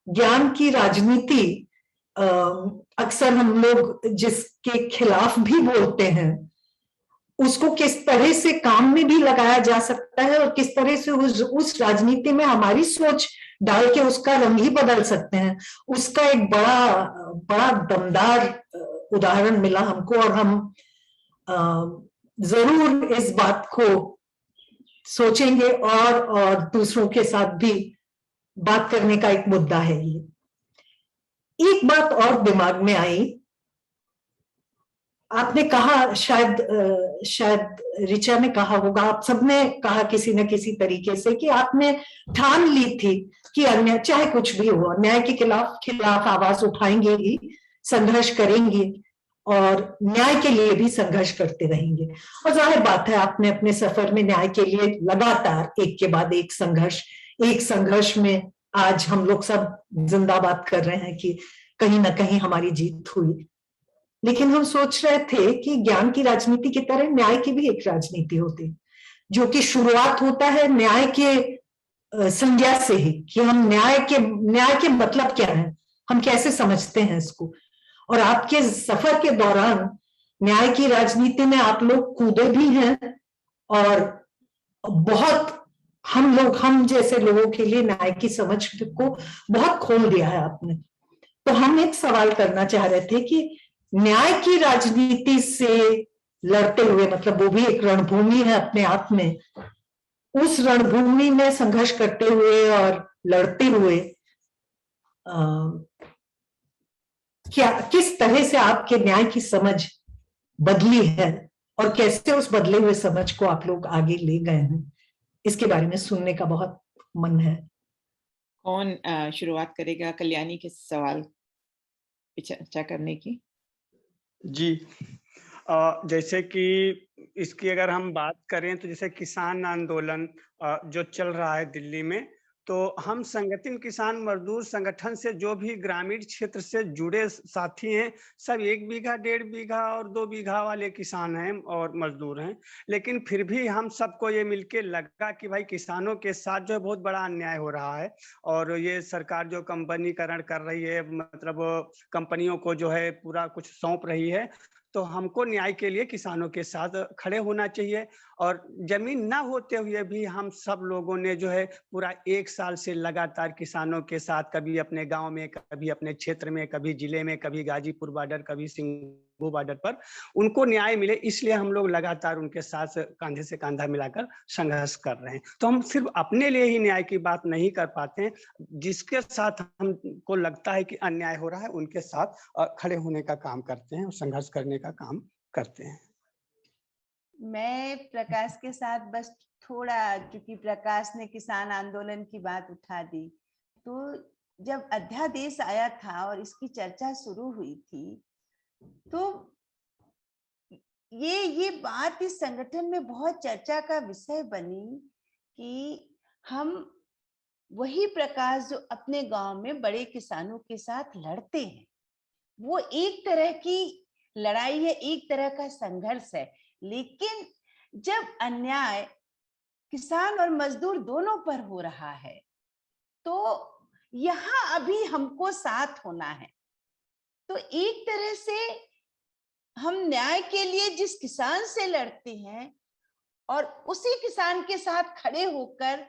ज्ञान की राजनीति अक्सर हम लोग जिसके खिलाफ भी बोलते हैं, उसको किस तरह से काम में भी लगाया जा सकता है और किस तरह से उस राजनीति में हमारी सोच डाल के उसका रंग ही बदल सकते हैं, उसका एक बड़ा दमदार उदाहरण मिला हमको। और हम जरूर इस बात को सोचेंगे और दूसरों के साथ भी बात करने का एक मुद्दा है ये। एक बात और दिमाग में आई, आपने कहा, शायद ऋचा ने कहा होगा, आप सबने कहा किसी न किसी तरीके से कि आपने ठान ली थी कि अन्याय चाहे कुछ भी हो, अन्याय के खिलाफ आवाज उठाएंगे ही, संघर्ष करेंगे और न्याय के लिए भी संघर्ष करते रहेंगे। और जाहिर बात है, आपने अपने सफर में न्याय के लिए लगातार एक के बाद एक संघर्ष में आज हम लोग सब जिंदाबाद कर रहे हैं कि कहीं ना कहीं हमारी जीत हुई। लेकिन हम सोच रहे थे कि ज्ञान की राजनीति की तरह न्याय की भी एक राजनीति होती, जो कि शुरुआत होता है न्याय के संज्ञा से ही, कि हम न्याय के मतलब क्या है, हम कैसे समझते हैं इसको। और आपके सफर के दौरान न्याय की राजनीति में आप लोग कूदे भी हैं और बहुत हम जैसे लोगों के लिए न्याय की समझ को बहुत खोल दिया है आपने। तो हम एक सवाल करना चाह रहे थे कि न्याय की राजनीति से लड़ते हुए, मतलब वो भी एक रणभूमि है अपने आप में, उस रणभूमि में संघर्ष करते हुए और लड़ते हुए किस तरह से आपके न्याय की समझ बदली है और कैसे उस बदले हुए समझ को आप लोग आगे ले गए हैं, इसके बारे में सुनने का बहुत मन है। कौन शुरुआत करेगा कल्याणी के सवाल पे चर्चा करने की? जी, जैसे कि इसकी अगर हम बात करें तो जैसे किसान आंदोलन जो चल रहा है दिल्ली में, तो हम संगठन किसान मजदूर संगठन से जो भी ग्रामीण क्षेत्र से जुड़े साथी हैं, सब 1 बीघा 1.5 बीघा और 2 बीघा वाले किसान हैं और मजदूर हैं। लेकिन फिर भी हम सबको ये मिलके लगा कि भाई किसानों के साथ जो है बहुत बड़ा अन्याय हो रहा है और ये सरकार जो कंपनीकरण कर रही है, मतलब कंपनियों को जो है पूरा कुछ सौंप रही है, तो हमको न्याय के लिए किसानों के साथ खड़े होना चाहिए। और जमीन ना होते हुए भी हम सब लोगों ने जो है पूरा 1 साल से लगातार किसानों के साथ, कभी अपने गांव में, कभी अपने क्षेत्र में, कभी जिले में, कभी गाजीपुर बॉर्डर, कभी सिंगू बॉर्डर पर उनको न्याय मिले, इसलिए हम लोग लगातार उनके साथ कंधे से कंधा मिलाकर संघर्ष कर रहे हैं। तो हम सिर्फ अपने लिए ही न्याय की बात नहीं कर पाते हैं, जिसके साथ हमको लगता है कि अन्याय हो रहा है उनके साथ खड़े होने का काम करते हैं और संघर्ष करने का काम करते हैं। मैं प्रकाश के साथ बस थोड़ा, क्योंकि प्रकाश ने किसान आंदोलन की बात उठा दी, तो जब अध्यादेश आया था और इसकी चर्चा शुरू हुई थी, तो ये बात इस संगठन में बहुत चर्चा का विषय बनी कि हम वही प्रकाश जो अपने गांव में बड़े किसानों के साथ लड़ते हैं, वो एक तरह की लड़ाई है, एक तरह का संघर्ष है। लेकिन जब अन्याय किसान और मजदूर दोनों पर हो रहा है, तो यहाँ अभी हमको साथ होना है। तो एक तरह से हम न्याय के लिए जिस किसान से लड़ते हैं और उसी किसान के साथ खड़े होकर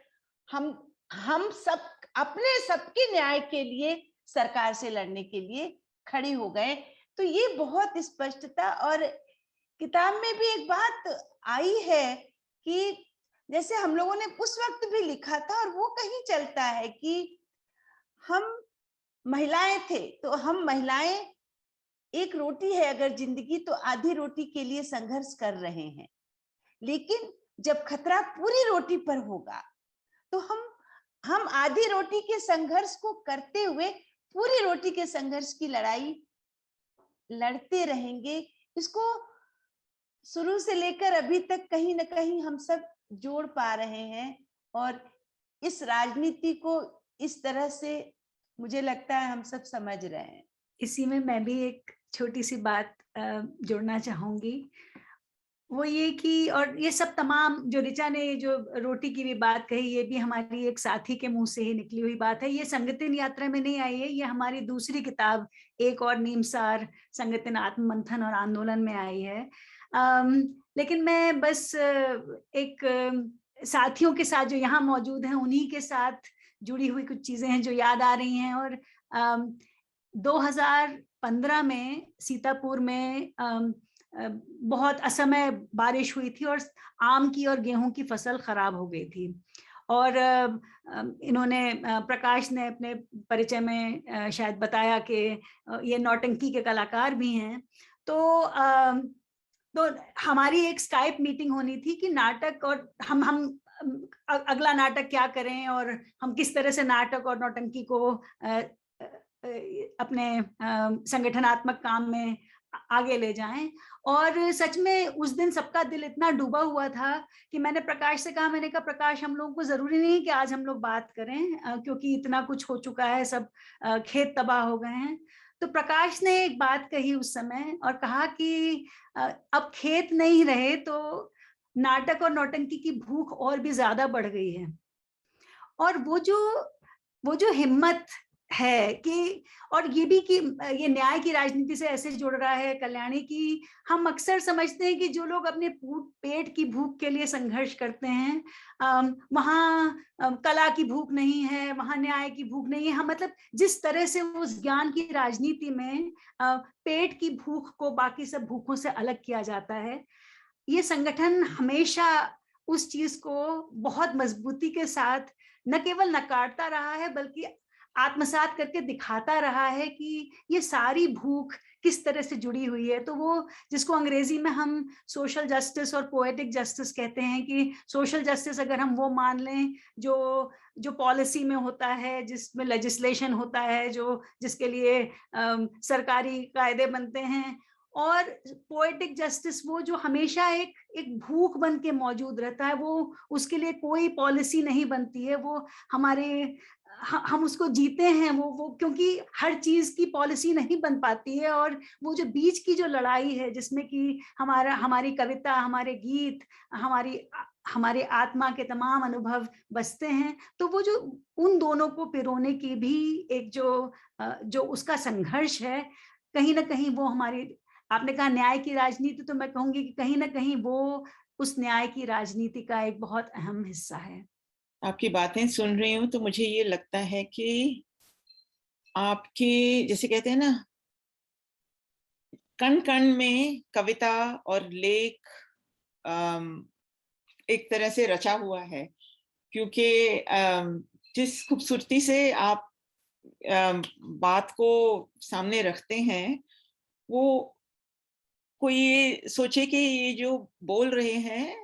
हम सब अपने सबके न्याय के लिए सरकार से लड़ने के लिए खड़े हो गए। तो ये बहुत स्पष्टता, और किताब में भी एक बात आई है कि जैसे हम लोगों ने उस वक्त भी लिखा था और वो कहीं चलता है कि हम महिलाएं थे, तो हम महिलाएं, एक रोटी है अगर जिंदगी, तो आधी रोटी के लिए संघर्ष कर रहे हैं। लेकिन जब खतरा पूरी रोटी पर होगा तो हम आधी रोटी के संघर्ष को करते हुए पूरी रोटी के संघर्ष की लड़ाई लड़ते रहेंगे। इसको शुरू से लेकर अभी तक कहीं ना कहीं हम सब जोड़ पा रहे हैं और इस राजनीति को इस तरह से मुझे लगता है हम सब समझ रहे हैं। इसी में मैं भी एक छोटी सी बात जोड़ना चाहूंगी, वो ये कि, और ये सब तमाम जो ऋचा ने जो रोटी की भी बात कही, ये भी हमारी एक साथी के मुंह से ही निकली हुई बात है। ये संगठन यात्रा में नहीं आई है, ये हमारी दूसरी किताब एक और नीमसार संगठन आत्ममंथन और आंदोलन में आई है। लेकिन मैं बस एक साथियों के साथ जो यहाँ मौजूद हैं उन्हीं के साथ जुड़ी हुई कुछ चीजें हैं जो याद आ रही हैं। और 2015 में सीतापुर में बहुत असमय बारिश हुई थी और आम की और गेहूं की फसल खराब हो गई थी। और इन्होंने, प्रकाश ने अपने परिचय में शायद बताया कि ये नौटंकी के कलाकार भी हैं। तो हमारी एक स्काइप मीटिंग होनी थी कि नाटक, और हम अगला नाटक क्या करें और हम किस तरह से नाटक और नौटंकी को अपने संगठनात्मक काम में आगे ले जाएं। और सच में उस दिन सबका दिल इतना डूबा हुआ था कि मैंने प्रकाश से कहा, मैंने कहा प्रकाश, हम लोगों को जरूरी नहीं कि आज हम लोग बात करें, क्योंकि इतना कुछ हो चुका है, सब खेत तबाह हो गए हैं। तो प्रकाश ने एक बात कही उस समय और कहा कि अब खेत नहीं रहे तो नाटक और नौटंकी की भूख और भी ज्यादा बढ़ गई है। और वो जो हिम्मत है कि, और ये भी कि ये न्याय की राजनीति से ऐसे जुड़ रहा है कल्याणी, की हम अक्सर समझते हैं कि जो लोग अपने पेट की भूख के लिए संघर्ष करते हैं, वहाँ कला की भूख नहीं है, वहाँ न्याय की भूख नहीं है। हम मतलब जिस तरह से उस ज्ञान की राजनीति में पेट की भूख को बाकी सब भूखों से अलग किया जाता है, ये संगठन हमेशा उस चीज को बहुत मजबूती के साथ न केवल नकारता रहा है बल्कि आत्मसात करके दिखाता रहा है कि ये सारी भूख किस तरह से जुड़ी हुई है। तो वो जिसको अंग्रेजी में हम सोशल जस्टिस और पोएटिक जस्टिस कहते हैं, कि सोशल जस्टिस अगर हम वो मान लें जो पॉलिसी में होता है, जिसमें लेजिस्लेशन होता है, जिसके लिए सरकारी कायदे बनते हैं, और पोएटिक जस्टिस वो जो हमेशा एक भूख बन के मौजूद रहता है, वो उसके लिए कोई पॉलिसी नहीं बनती है, वो हम उसको जीते हैं, वो क्योंकि हर चीज की पॉलिसी नहीं बन पाती है। और वो जो बीच की जो लड़ाई है, जिसमें कि हमारी कविता, हमारे गीत, हमारे आत्मा के तमाम अनुभव बसते हैं, तो वो जो उन दोनों को पिरोने की भी एक जो उसका संघर्ष है, कहीं ना कहीं वो हमारी, आपने कहा न्याय की राजनीति, तो मैं कहूंगी कि कहीं ना कहीं वो उस न्याय की राजनीति का एक बहुत अहम हिस्सा है। आपकी बातें सुन रही हूँ तो मुझे ये लगता है कि आपके, जैसे कहते हैं ना, कण कण में कविता और लेख एक तरह से रचा हुआ है, क्योंकि जिस खूबसूरती से आप बात को सामने रखते हैं, वो कोई ये सोचे कि ये जो बोल रहे हैं,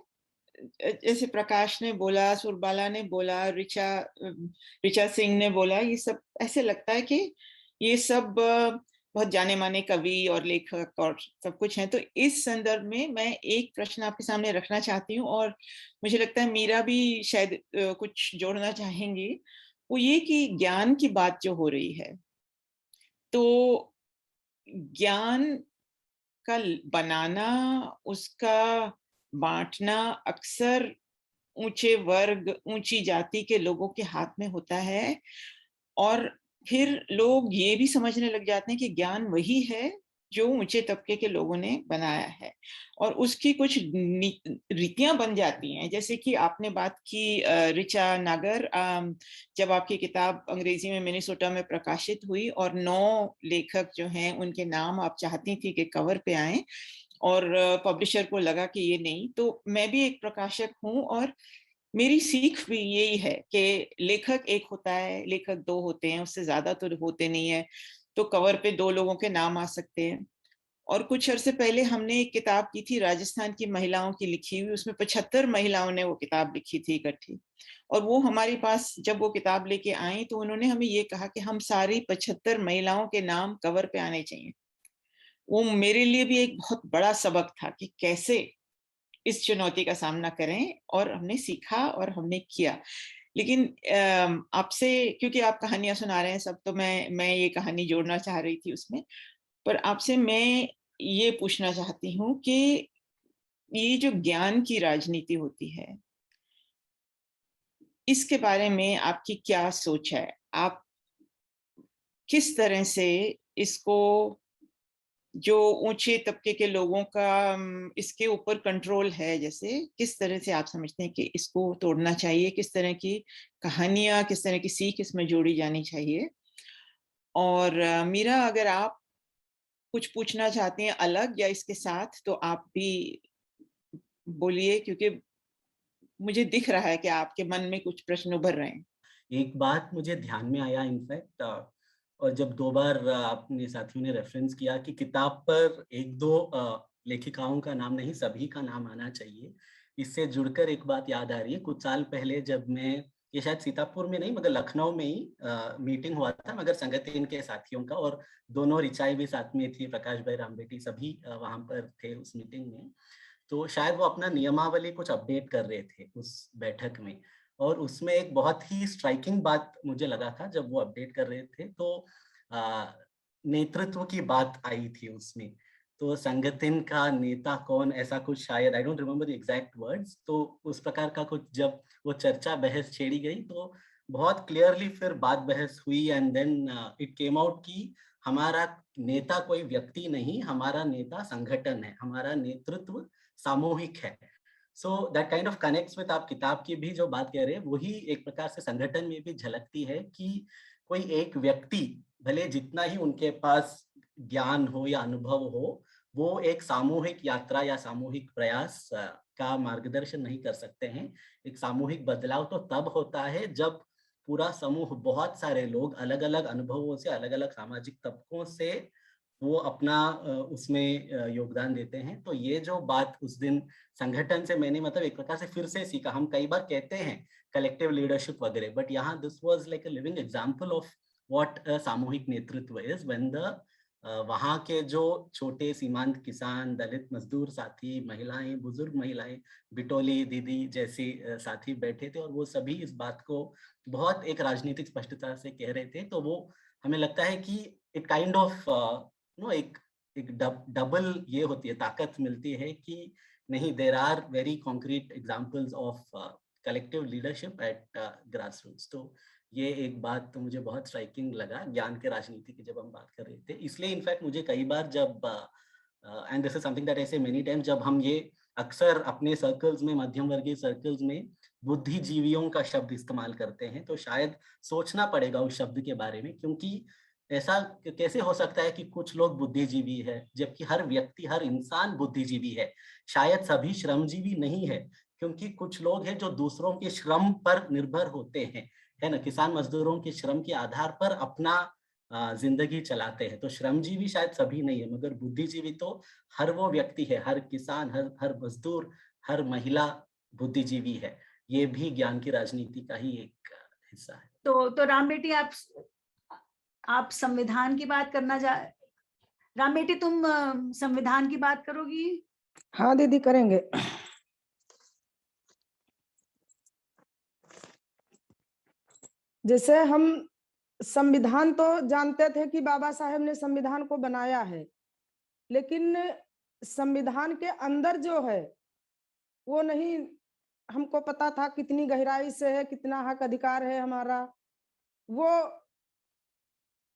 जैसे प्रकाश ने बोला, सुरबाला ने बोला, ऋचा सिंह ने बोला, ये सब ऐसे लगता है कि ये सब बहुत जाने माने कवि और लेखक और सब कुछ हैं। तो इस संदर्भ में मैं एक प्रश्न आपके सामने रखना चाहती हूँ, और मुझे लगता है मीरा भी शायद कुछ जोड़ना चाहेंगी। वो ये कि ज्ञान की बात जो हो रही है, तो ज्ञान का बनाना, उसका बांटना अक्सर ऊंचे वर्ग, ऊंची जाति के लोगों के हाथ में होता है, और फिर लोग ये भी समझने लग जाते हैं कि ज्ञान वही है जो ऊंचे तबके के लोगों ने बनाया है, और उसकी कुछ रीतियां बन जाती हैं। जैसे कि आपने बात की ऋचा नागर, जब आपकी किताब अंग्रेजी में मिनेसोटा में प्रकाशित हुई और 9 लेखक जो हैं उनके नाम आप चाहती थी कि कवर पे आए, और पब्लिशर को लगा कि ये नहीं, तो मैं भी एक प्रकाशक हूँ और मेरी सीख भी यही है कि लेखक एक होता है, लेखक 2 होते हैं, उससे ज्यादा तो होते नहीं है, तो कवर पे 2 लोगों के नाम आ सकते हैं। और कुछ अरसे पहले हमने एक किताब की थी राजस्थान की महिलाओं की लिखी हुई, उसमें 75 महिलाओं ने वो किताब लिखी थी इकट्ठी, और वो हमारे पास जब वो किताब लेके आई तो उन्होंने हमें ये कहा कि हम सारी 75 महिलाओं के नाम कवर पे आने चाहिए। वो मेरे लिए भी एक बहुत बड़ा सबक था कि कैसे इस चुनौती का सामना करें, और हमने सीखा और हमने किया। लेकिन आपसे, क्योंकि आप कहानियां सुना रहे हैं सब, तो मैं ये कहानी जोड़ना चाह रही थी उसमें, पर आपसे मैं ये पूछना चाहती हूँ कि ये जो ज्ञान की राजनीति होती है, इसके बारे में आपकी क्या सोच है? आप किस तरह से इसको, जो ऊंचे तबके के लोगों का इसके ऊपर कंट्रोल है, जैसे किस तरह से आप समझते हैं कि इसको तोड़ना चाहिए? किस तरह की कहानियां, किस तरह की सीख इसमें जोड़ी जानी चाहिए? और मीरा, अगर आप कुछ पूछना चाहती हैं अलग या इसके साथ, तो आप भी बोलिए, क्योंकि मुझे दिख रहा है कि आपके मन में कुछ प्रश्न उभर रहे हैं। एक बात मुझे ध्यान में आया इनफैक्ट, और जब 2 बार अपने साथियों ने रेफरेंस किया कि किताब पर 1-2 लेखिकाओं का नाम नहीं, सभी का नाम आना चाहिए, इससे जुड़कर एक बात याद आ रही है। कुछ साल पहले जब मैं ये शायद सीतापुर में नहीं मगर लखनऊ में ही मीटिंग हुआ था, मगर संगठन के साथियों का, और दोनों रिचाई भी साथ में थी, प्रकाश भाई रामबेटी सभी वहां पर थे उस मीटिंग में। तो शायद वो अपना नियमावली कुछ अपडेट कर रहे थे उस बैठक में, और उसमें एक बहुत ही स्ट्राइकिंग बात मुझे लगा था जब वो अपडेट कर रहे थे, तो नेतृत्व की बात आई थी उसमें। तो संगठन का नेता कौन, ऐसा कुछ, शायद I don't remember the exact words, तो उस प्रकार का कुछ जब वो चर्चा बहस छेड़ी गई तो बहुत क्लियरली फिर बात बहस हुई, and then it came out कि हमारा नेता कोई व्यक्ति नहीं, हमारा नेता संगठन है, हमारा नेतृत्व सामूहिक है। So that kind of connects with, आप किताब की भी जो बात कह रहे हैं वही एक प्रकार से संगठन में भी झलकती है कि कोई एक व्यक्ति भले जितना ही उनके पास ज्ञान हो या अनुभव हो, वो एक सामूहिक यात्रा या सामूहिक प्रयास का मार्गदर्शन नहीं कर सकते हैं। एक सामूहिक बदलाव तो तब होता है जब पूरा समूह, बहुत सारे लोग अलग अलग अनुभवों से, अलग अलग सामाजिक तबकों से वो अपना उसमें योगदान देते हैं। तो ये जो बात उस दिन संगठन से मैंने मतलब एक प्रकार से फिर से सीखा। हम कई बार कहते हैं कलेक्टिव लीडरशिप वगैरह, बट यहाँ this was like a living example of what सामूहिक नेतृत्व इज, व्हेन द वहाँ के जो छोटे सीमांत किसान, दलित मजदूर साथी, महिलाएं, बुजुर्ग महिलाएं, बिटोली दीदी जैसी साथी बैठे थे, और वो सभी इस बात को बहुत एक राजनीतिक स्पष्टता से कह रहे थे। तो वो हमें लगता है कि एक काइंड ऑफ एक डबल ये होती है, ताकत मिलती है कि नहीं, there are very concrete examples of collective leadership at grass roots. तो ये एक बात तो मुझे बहुत स्ट्राइकिंग लगा ज्ञान के राजनीति की जब हम बात कर रहे थे। इसलिए इनफैक्ट मुझे कई बार जब and this is something that I से मेनी टाइम्स, जब हम ये अक्सर अपने सर्कल्स में, मध्यम वर्गीय सर्कल्स में बुद्धिजीवियों का शब्द इस्तेमाल करते हैं, तो शायद सोचना पड़ेगा उस शब्द के बारे में, क्योंकि ऐसा कैसे हो सकता है कि कुछ लोग बुद्धिजीवी है जबकि हर व्यक्ति, हर इंसान बुद्धिजीवी है। शायद सभी श्रमजीवी नहीं है, क्योंकि कुछ लोग हैं जो दूसरों के श्रम पर निर्भर होते हैं, है ना, किसान मजदूरों के श्रम के आधार पर अपना जिंदगी चलाते हैं। तो श्रमजीवी शायद सभी नहीं है, मगर बुद्धिजीवी तो हर वो व्यक्ति है, हर किसान, हर मजदूर, हर महिला बुद्धिजीवी है। ये भी ज्ञान की राजनीति का ही एक हिस्सा है। तो राम बेटी, आप संविधान की बात करना राम बेटी, तुम संविधान की बात करोगी? हाँ दीदी, करेंगे। जैसे हम संविधान तो जानते थे कि बाबा साहेब ने संविधान को बनाया है, लेकिन संविधान के अंदर जो है वो नहीं हमको पता था, कितनी गहराई से है, कितना हक अधिकार है हमारा,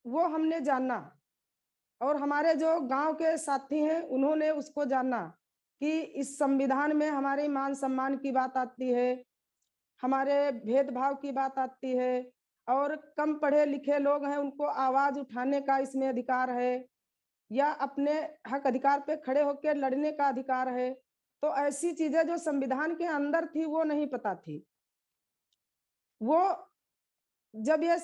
वो हमने जाना। और हमारे जो गांव के साथी हैं उन्होंने उसको जाना कि इस संविधान में हमारे मान सम्मान की बात आती है, हमारे भेदभाव की बात आती है, और कम पढ़े लिखे लोग हैं उनको आवाज उठाने का इसमें अधिकार है, या अपने हक अधिकार पे खड़े होकर लड़ने का अधिकार है। तो ऐसी चीजें जो संविधान के अंदर थी वो नहीं पता थी। वो जब ये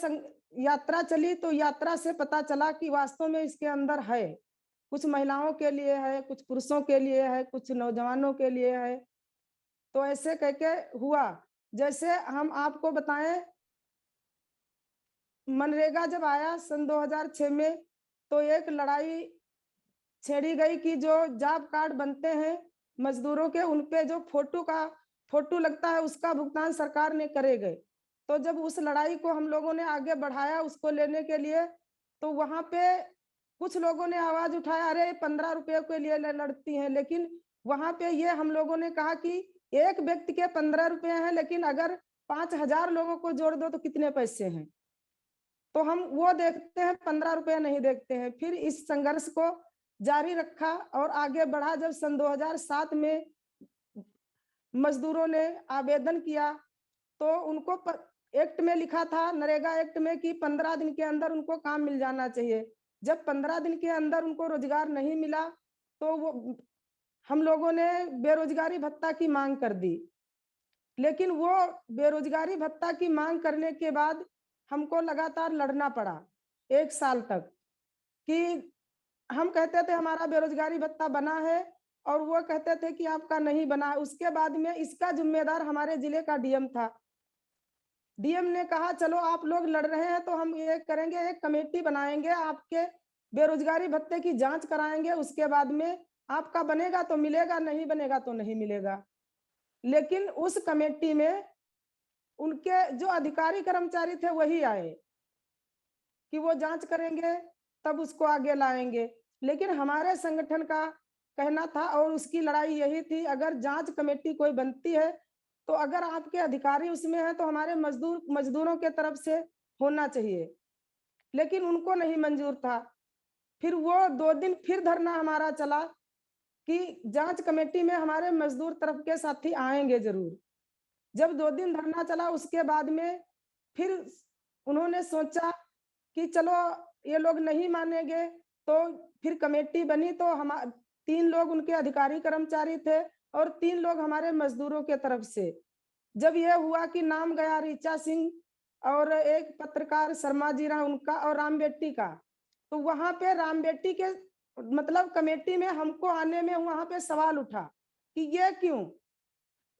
यात्रा चली तो यात्रा से पता चला कि वास्तव में इसके अंदर है, कुछ महिलाओं के लिए है, कुछ पुरुषों के लिए है, कुछ नौजवानों के लिए है। तो ऐसे करके हुआ। जैसे हम आपको बताएं, मनरेगा जब आया सन 2006 में, तो एक लड़ाई छेड़ी गई कि जो जॉब कार्ड बनते हैं मजदूरों के, उनपे जो फोटो लगता है उसका भुगतान सरकार ने करेगी। तो जब उस लड़ाई को हम लोगों ने आगे बढ़ाया उसको लेने के लिए, तो वहां पे कुछ लोगों ने आवाज उठाया, अरे 15 रुपए के लिए लड़ती हैं। लेकिन वहां पे ये हम लोगों ने कहा कि एक व्यक्ति के 15 रुपए हैं, लेकिन अगर 5000 लोगों को जोड़ दो तो कितने पैसे हैं। तो हम वो देखते हैं, 15 रुपए नहीं देखते हैं। फिर इस संघर्ष को जारी रखा और आगे बढ़ा। जब सन 2007 में मजदूरों ने आवेदन किया तो उनको एक्ट में लिखा था, नरेगा एक्ट में, कि 15 दिन के अंदर उनको काम मिल जाना चाहिए। जब 15 दिन के अंदर उनको रोजगार नहीं मिला तो वो हम लोगों ने बेरोजगारी भत्ता की मांग कर दी। लेकिन वो बेरोजगारी भत्ता की मांग करने के बाद हमको लगातार लड़ना पड़ा 1 साल तक, कि हम कहते थे हमारा बेरोजगारी भत्ता बना है और वो कहते थे कि आपका नहीं बना। उसके बाद में इसका जिम्मेदार हमारे जिले का डीएम था। डीएम ने कहा चलो आप लोग लड़ रहे हैं तो हम ये करेंगे, एक कमेटी बनाएंगे, आपके बेरोजगारी भत्ते की जांच कराएंगे, उसके बाद में आपका बनेगा तो मिलेगा, नहीं बनेगा तो नहीं मिलेगा। लेकिन उस कमेटी में उनके जो अधिकारी कर्मचारी थे वही आए कि वो जांच करेंगे तब उसको आगे लाएंगे। लेकिन हमारे संगठन का कहना था और उसकी लड़ाई यही थी, अगर जांच कमेटी कोई बनती है तो अगर आपके अधिकारी उसमें है तो हमारे मजदूरों के तरफ से होना चाहिए, लेकिन उनको नहीं मंजूर था। फिर वो 2 दिन फिर धरना हमारा चला कि जांच कमेटी में हमारे मजदूर तरफ के साथी आएंगे जरूर। जब 2 दिन धरना चला उसके बाद में फिर उन्होंने सोचा कि चलो ये लोग नहीं मानेंगे, तो फिर कमेटी बनी। तो हम 3 लोग उनके अधिकारी कर्मचारी थे और 3 लोग हमारे मजदूरों के तरफ से। जब यह हुआ कि नाम गया ऋचा सिंह और एक पत्रकार शर्मा जीरा उनका और राम बेट्टी का, तो वहां पे राम बेट्टी के मतलब कमेटी में हमको आने में वहां पे सवाल उठा कि ये क्यों,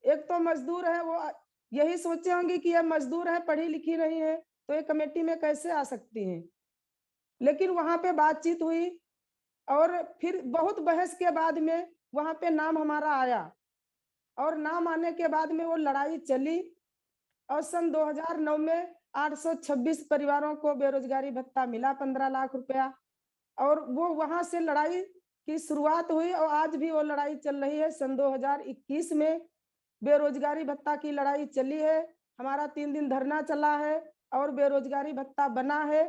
एक तो मजदूर है, वो यही सोचे होंगे कि ये मजदूर है, पढ़ी लिखी नहीं है, तो ये कमेटी में कैसे आ सकती हैं। लेकिन वहां पे बातचीत हुई और फिर बहुत बहस के बाद में वहां पे नाम हमारा आया और नाम आने के बाद में वो लड़ाई चली और सन 2009 में 826 परिवारों को बेरोजगारी भत्ता मिला 15 लाख रुपया, और वो वहां से लड़ाई की शुरुआत हुई और आज भी वो लड़ाई चल रही है। सन 2021 में बेरोजगारी भत्ता की लड़ाई चली है, हमारा 3 दिन धरना चला है और बेरोजगारी भत्ता बना है।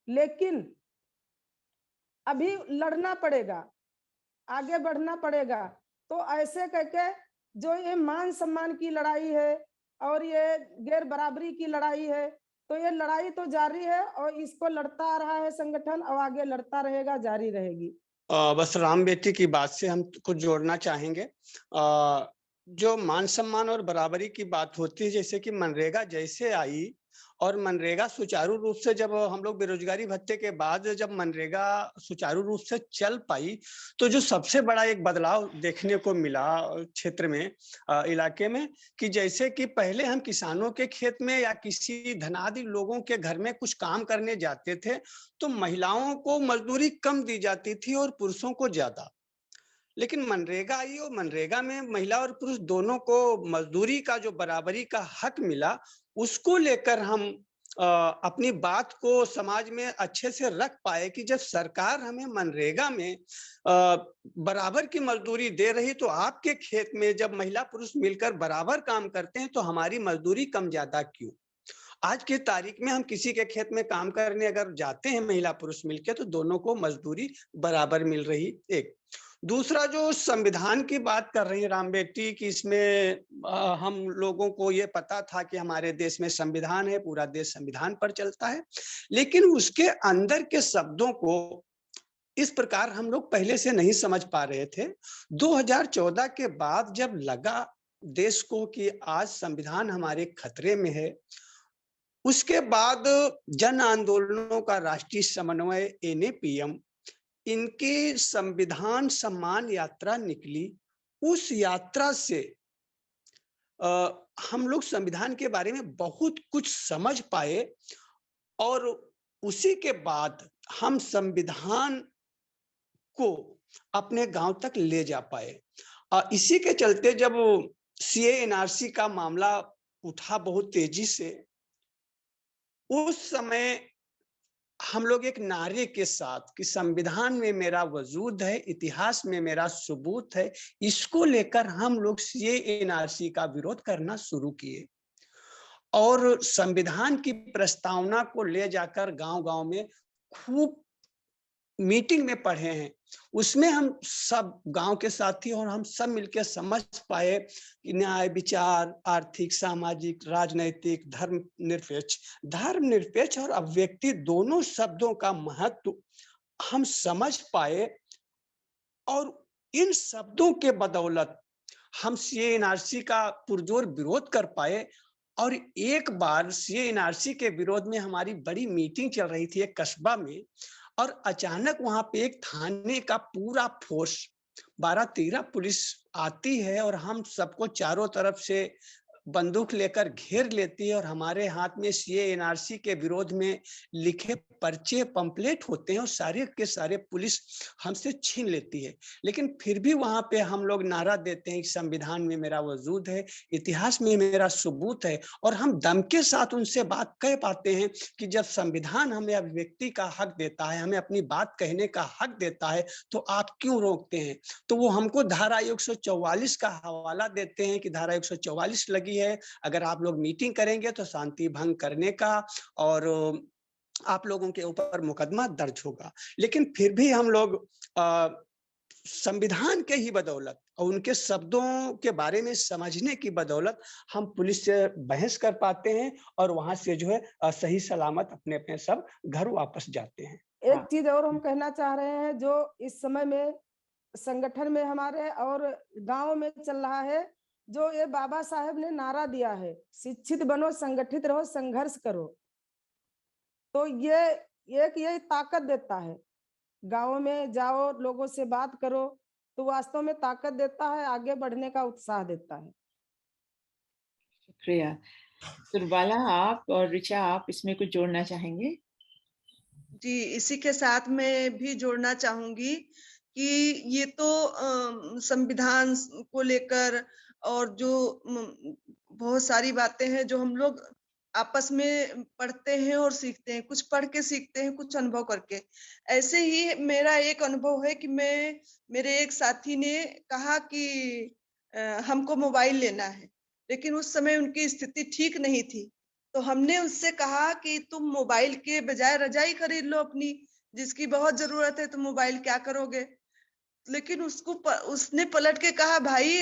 लेकिन अभी लड़ना पड़ेगा, आगे बढ़ना पड़ेगा। तो ऐसे करके जो ये मान सम्मान की लड़ाई है और ये गैर बराबरी की लड़ाई है, तो ये लड़ाई तो जारी है और इसको लड़ता आ रहा है संगठन और आगे लड़ता रहेगा, जारी रहेगी। बस राम बेटी की बात से हम कुछ जोड़ना चाहेंगे। जो मान सम्मान और बराबरी की बात होती है, जैसे कि मनरेगा जैसे आई और मनरेगा सुचारू रूप से, जब हम लोग बेरोजगारी भत्ते के बाद जब मनरेगा सुचारू रूप से चल पाई, तो जो सबसे बड़ा एक बदलाव देखने को मिला क्षेत्र में, इलाके में, कि जैसे कि पहले हम किसानों के खेत में या किसी धनादि लोगों के घर में कुछ काम करने जाते थे तो महिलाओं को मजदूरी कम दी जाती थी और पुरुषों को ज्यादा। लेकिन मनरेगा आई और मनरेगा में महिला और पुरुष दोनों को मजदूरी का जो बराबरी का हक मिला, उसको लेकर हम अपनी बात को समाज में अच्छे से रख पाए कि जब सरकार हमें मनरेगा में बराबर की मजदूरी दे रही, तो आपके खेत में जब महिला पुरुष मिलकर बराबर काम करते हैं तो हमारी मजदूरी कम ज्यादा क्यों। आज की तारीख में हम किसी के खेत में काम करने अगर जाते हैं महिला पुरुष मिलकर, तो दोनों को मजदूरी बराबर मिल रही। एक दूसरा, जो संविधान की बात कर रही है राम बेटी की, इसमें हम लोगों को ये पता था कि हमारे देश में संविधान है, पूरा देश संविधान पर चलता है, लेकिन उसके अंदर के शब्दों को इस प्रकार हम लोग पहले से नहीं समझ पा रहे थे। 2014 के बाद जब लगा देश को कि आज संविधान हमारे खतरे में है, उसके बाद जन आंदोलनों का राष्ट्रीय समन्वय NAPM, इनकी संविधान सम्मान यात्रा निकली। उस यात्रा से हम लोग संविधान के बारे में बहुत कुछ समझ पाए और उसी के बाद हम संविधान को अपने गांव तक ले जा पाए। इसी के चलते जब CA NRC का मामला उठा बहुत तेजी से, उस समय हम लोग एक नारे के साथ कि संविधान में मेरा वजूद है, इतिहास में मेरा सबूत है, इसको लेकर हम लोग CA NRC का विरोध करना शुरू किए और संविधान की प्रस्तावना को ले जाकर गांव-गांव में खूब मीटिंग में पढ़े हैं। उसमें हम सब गांव के साथी और हम सब मिलकर समझ पाए कि न्याय, विचार, आर्थिक, सामाजिक, राजनैतिक, धर्मनिरपेक्ष और अव्यक्ति दोनों शब्दों का महत्व हम समझ पाए और इन शब्दों के बदौलत हम CA NRC का पुरजोर विरोध कर पाए। और एक बार CA NRC के विरोध में हमारी बड़ी मीटिंग चल रही थी एक कस्बा में, और अचानक वहां पे एक थाने का पूरा फोर्स 12-13 पुलिस आती है और हम सबको चारों तरफ से बंदूक लेकर घेर लेती है और हमारे हाथ में सीए एनआरसी के विरोध में लिखे पर्चे पंपलेट होते हैं और सारे के सारे पुलिस हमसे छीन लेती है। लेकिन फिर भी वहां पे हम लोग नारा देते हैं कि संविधान में मेरा वजूद है, इतिहास में मेरा सबूत है, और हम दम के साथ उनसे बात कह पाते हैं कि जब संविधान हमें अभिव्यक्ति का हक देता है, हमें अपनी बात कहने का हक देता है, तो आप क्यों रोकते हैं। तो वो हमको धारा 144 का हवाला देते हैं कि धारा 144 लगी है, अगर आप लोग मीटिंग करेंगे तो शांति भंग करने का और आप लोगों के ऊपर मुकदमा दर्ज होगा। लेकिन फिर भी हम लोग संविधान के ही बदौलत और उनके शब्दों के बारे में समझने की बदौलत हम पुलिस से बहस कर पाते हैं और वहां से जो है सही सलामत अपने अपने सब घर वापस जाते हैं। एक चीज और हम कहना चाह रहे हैं, जो इस समय में संगठन में हमारे और गांव में चल रहा है, जो ये बाबा साहेब ने नारा दिया है, शिक्षित बनो, संगठित रहो, संघर्ष करो, तो ये ताकत देता है। गाँव में जाओ, लोगों से बात करो, तो वास्तव में ताकत देता है, आगे बढ़ने का उत्साह देता है। शुक्रिया। सुरबाला, आप और ऋचा, आप इसमें कुछ जोड़ना चाहेंगे? जी, इसी के साथ मैं भी जोड़ना चाहूंगी कि ये तो संविधान को लेकर और जो बहुत सारी बातें हैं जो हम लोग आपस में पढ़ते हैं और सीखते हैं, कुछ पढ़ के सीखते हैं, कुछ अनुभव करके। ऐसे ही मेरा एक अनुभव है कि मेरे एक साथी ने कहा कि हमको मोबाइल लेना है, लेकिन उस समय उनकी स्थिति ठीक नहीं थी। तो हमने उससे कहा कि तुम मोबाइल के बजाय रजाई खरीद लो अपनी, जिसकी बहुत जरूरत है, तुम मोबाइल क्या करोगे। लेकिन उसने पलट के कहा, भाई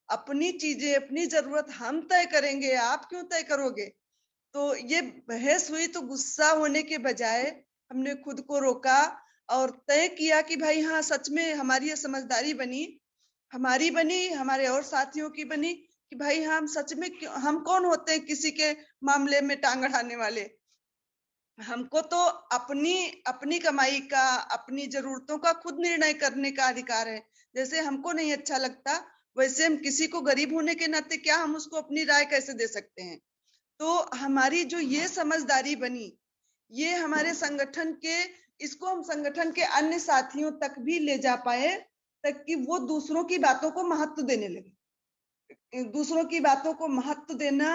अपनी चीजें, अपनी जरूरत हम तय करेंगे, आप क्यों तय करोगे। तो ये बहस हुई, तो गुस्सा होने के बजाय हमने खुद को रोका और तय किया कि भाई हाँ, सच में हमारी ये समझदारी बनी, हमारी बनी, हमारे और साथियों की बनी कि भाई हम सच में हम कौन होते हैं किसी के मामले में टांग अड़ाने वाले। हमको तो अपनी कमाई का, अपनी जरूरतों का खुद निर्णय करने का अधिकार है। जैसे हमको नहीं अच्छा लगता, वैसे हम किसी को गरीब होने के नाते क्या हम उसको अपनी राय कैसे दे सकते हैं। तो हमारी जो ये समझदारी बनी, ये हमारे संगठन के, इसको हम संगठन के अन्य साथियों तक भी ले जा पाए, ताकि वो दूसरों की बातों को महत्व देने लगे। दूसरों की बातों को महत्व देना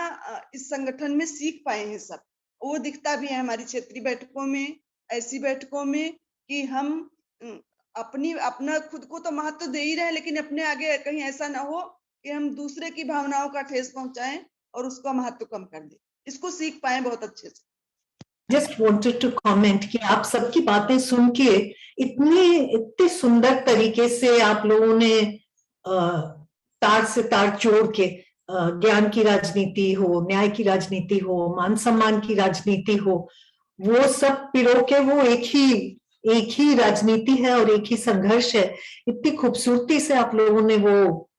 इस संगठन में सीख पाए हैं सब। वो दिखता भी है हमारी क्षेत्रीय बैठकों में, ऐसी बैठकों में कि हम अपना खुद को तो महत्व दे ही रहे हैं, लेकिन अपने आगे कहीं ऐसा ना हो कि हम दूसरे की भावनाओं का ठेस पहुंचाएं और उसका महत्व कम कर दें। इसको सीख पाए बहुत अच्छे से। जस्ट वांटेड टू कमेंट कि आप सबकी बातें सुन के इतने सुंदर तरीके से आप लोगों ने तार से तार जोड़ के ज्ञान की राजनीति हो, न्याय की राजनीति हो, मान सम्मान की राजनीति हो, वो सब पिरो के वो एक ही राजनीति है और एक ही संघर्ष है। इतनी खूबसूरती से आप लोगों ने वो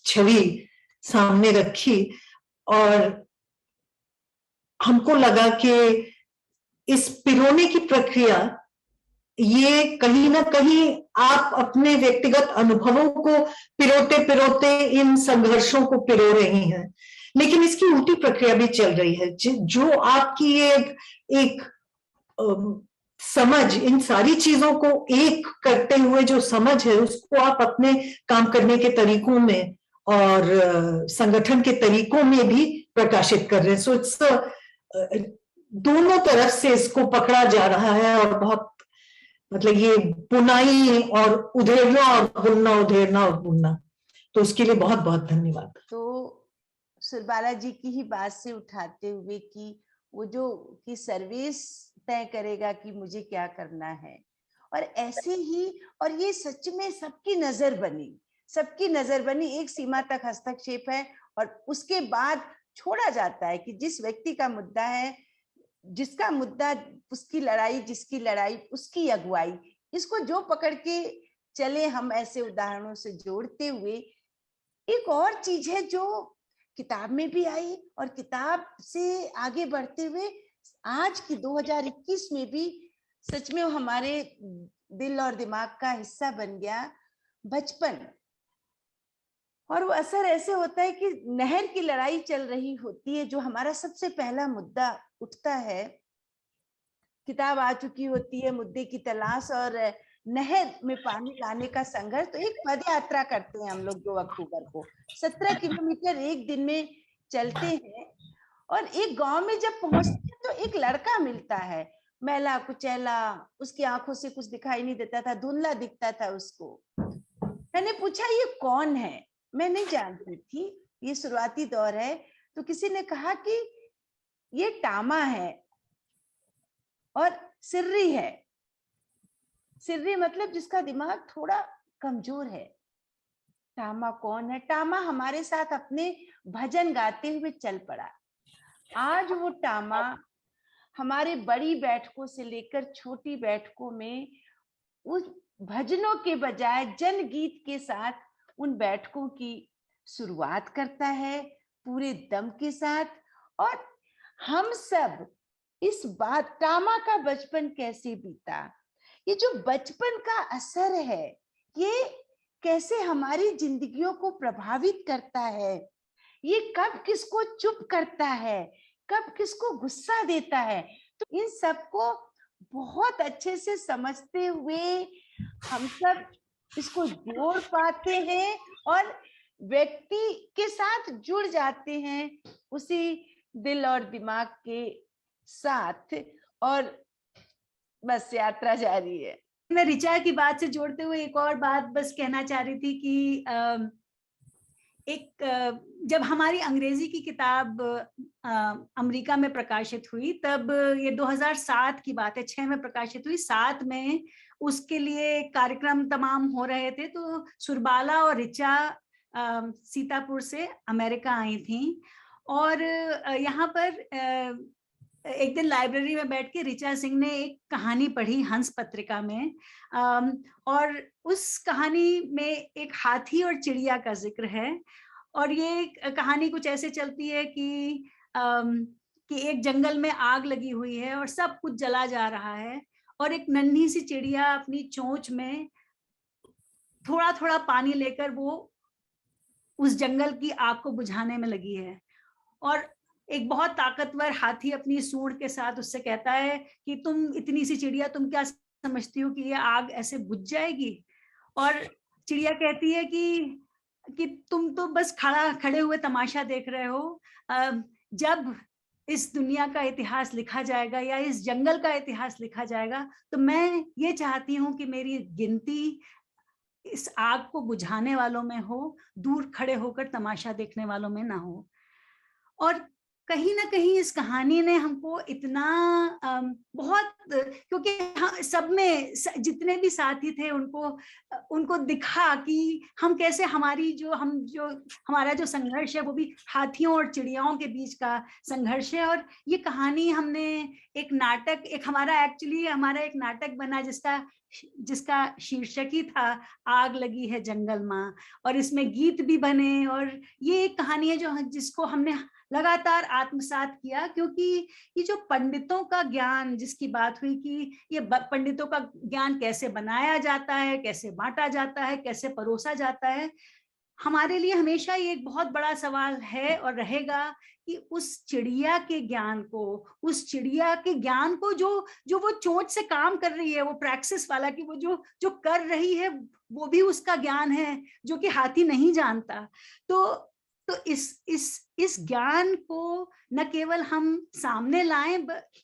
छवि सामने रखी और हमको लगा कि इस पिरोने की प्रक्रिया, ये कहीं ना कहीं आप अपने व्यक्तिगत अनुभवों को पिरोते पिरोते इन संघर्षों को पिरो रही हैं, लेकिन इसकी उल्टी प्रक्रिया भी चल रही है। जो आपकी एक समझ, इन सारी चीजों को एक करते हुए जो समझ है, उसको आप अपने काम करने के तरीकों में और संगठन के तरीकों में भी प्रकाशित कर रहे हैं। सो इट्स दोनों तरफ से इसको पकड़ा जा रहा है और बहुत मतलब ये बुनाई और उधेड़ना और बुनना, उधेड़ना और बुनना, तो उसके लिए बहुत बहुत धन्यवाद। तो सुरबाला जी की ही बात से उठाते हुए कि वो जो कि सर्विस तय करेगा कि मुझे क्या करना है, और ऐसे ही, और ये सच में सबकी नजर बनी, एक सीमा तक हस्तक्षेप है और उसके बाद छोड़ा जाता है कि जिस व्यक्ति का मुद्दा है, जिसका मुद्दा, उसकी लड़ाई, जिसकी लड़ाई उसकी अगुवाई, इसको जो पकड़ के चले हम ऐसे उदाहरणों से जोड़ते हुए। एक और चीज है जो किताब में भी आई और किताब से आगे बढ़ते हुए आज की 2021 में भी सच में हमारे दिल और दिमाग का हिस्सा बन गया। बचपन, और वो असर ऐसे होता है कि नहर की लड़ाई चल रही होती है, जो हमारा सबसे पहला मुद्दा उठता है। किताब आ चुकी होती है, मुद्दे की तलाश और नहर में पानी लाने का संघर्ष। तो एक पद यात्रा करते हैं हम लोग 2 अक्टूबर को, 17 किलोमीटर एक दिन में चलते हैं। और एक गांव में जब पहुंचते हैं तो एक लड़का मिलता है, मैला कुचैला, उसकी आंखों से कुछ दिखाई नहीं देता था, धुंधला दिखता था उसको। मैंने पूछा ये कौन है, मैं नहीं जानती थी, ये शुरुआती दौर है। तो किसी ने कहा कि ये टामा है और सिर्री है। सिर्री मतलब जिसका दिमाग थोड़ा कमजोर है। टामा कौन है? टामा हमारे साथ अपने भजन गाते हुए चल पड़ा। आज वो टामा हमारे बड़ी बैठकों से लेकर छोटी बैठकों में उस भजनों के बजाय जनगीत के साथ उन बैठकों की शुरुआत करता है पूरे दम के साथ। और हम सब इस बात, टामा का बचपन कैसे बीता, ये जो बचपन का असर है, ये कैसे हमारी जिंदगियों को प्रभावित करता है, ये कब किसको चुप करता है, कब किसको गुस्सा देता है, तो इन सबको बहुत अच्छे से समझते हुए हम सब इसको जोड़ पाते हैं और व्यक्ति के साथ जुड़ जाते हैं उसी दिल और दिमाग के साथ, और बस यात्रा जारी है। मैं ऋचा की बात से जोड़ते हुए एक और बात बस कहना चाह रही थी कि जब हमारी अंग्रेजी की किताब अमेरिका में प्रकाशित हुई, तब ये 2007 की बात है, 6 में प्रकाशित हुई, 7 में उसके लिए कार्यक्रम तमाम हो रहे थे। तो सुरबाला और ऋचा सीतापुर से अमेरिका आई थी और यहाँ पर एक दिन लाइब्रेरी में बैठ के ऋचा सिंह ने एक कहानी पढ़ी हंस पत्रिका में, और उस कहानी में एक हाथी और चिड़िया का जिक्र है। और ये कहानी कुछ ऐसे चलती है कि एक जंगल में आग लगी हुई है और सब कुछ जला जा रहा है, और एक नन्ही सी चिड़िया अपनी चोंच में थोड़ा थोड़ा पानी लेकर वो उस जंगल की आग को बुझाने में लगी है। और एक बहुत ताकतवर हाथी अपनी सूंड के साथ उससे कहता है कि तुम इतनी सी चिड़िया, तुम क्या समझती हो कि ये आग ऐसे बुझ जाएगी? और चिड़िया कहती है कि तुम तो बस खड़े हुए तमाशा देख रहे हो। जब इस दुनिया का इतिहास लिखा जाएगा या इस जंगल का इतिहास लिखा जाएगा, तो मैं ये चाहती हूँ कि मेरी गिनती इस आग को बुझाने वालों में हो, दूर खड़े होकर तमाशा देखने वालों में ना हो। और कहीं ना कहीं इस कहानी ने हमको इतना बहुत, क्योंकि सब में जितने भी साथी थे उनको दिखा कि हम कैसे हमारा जो संघर्ष है वो भी हाथियों और चिड़ियाओं के बीच का संघर्ष है। और ये कहानी हमने हमारा एक नाटक बना जिसका शीर्षक ही था आग लगी है जंगल माँ, और इसमें गीत भी बने। और ये एक कहानी है जिसको हमने लगातार आत्मसात किया, क्योंकि ये जो पंडितों का ज्ञान जिसकी बात हुई कि ये पंडितों का ज्ञान कैसे बनाया जाता है, कैसे बांटा जाता है, कैसे परोसा जाता है, हमारे लिए हमेशा ये एक बहुत बड़ा सवाल है और रहेगा कि उस चिड़िया के ज्ञान को जो वो चोंच से काम कर रही है, वो प्रैक्टिस वाला कि वो जो कर रही है वो भी उसका ज्ञान है जो कि हाथी नहीं जानता। तो इस ज्ञान को न केवल हम सामने लाएं,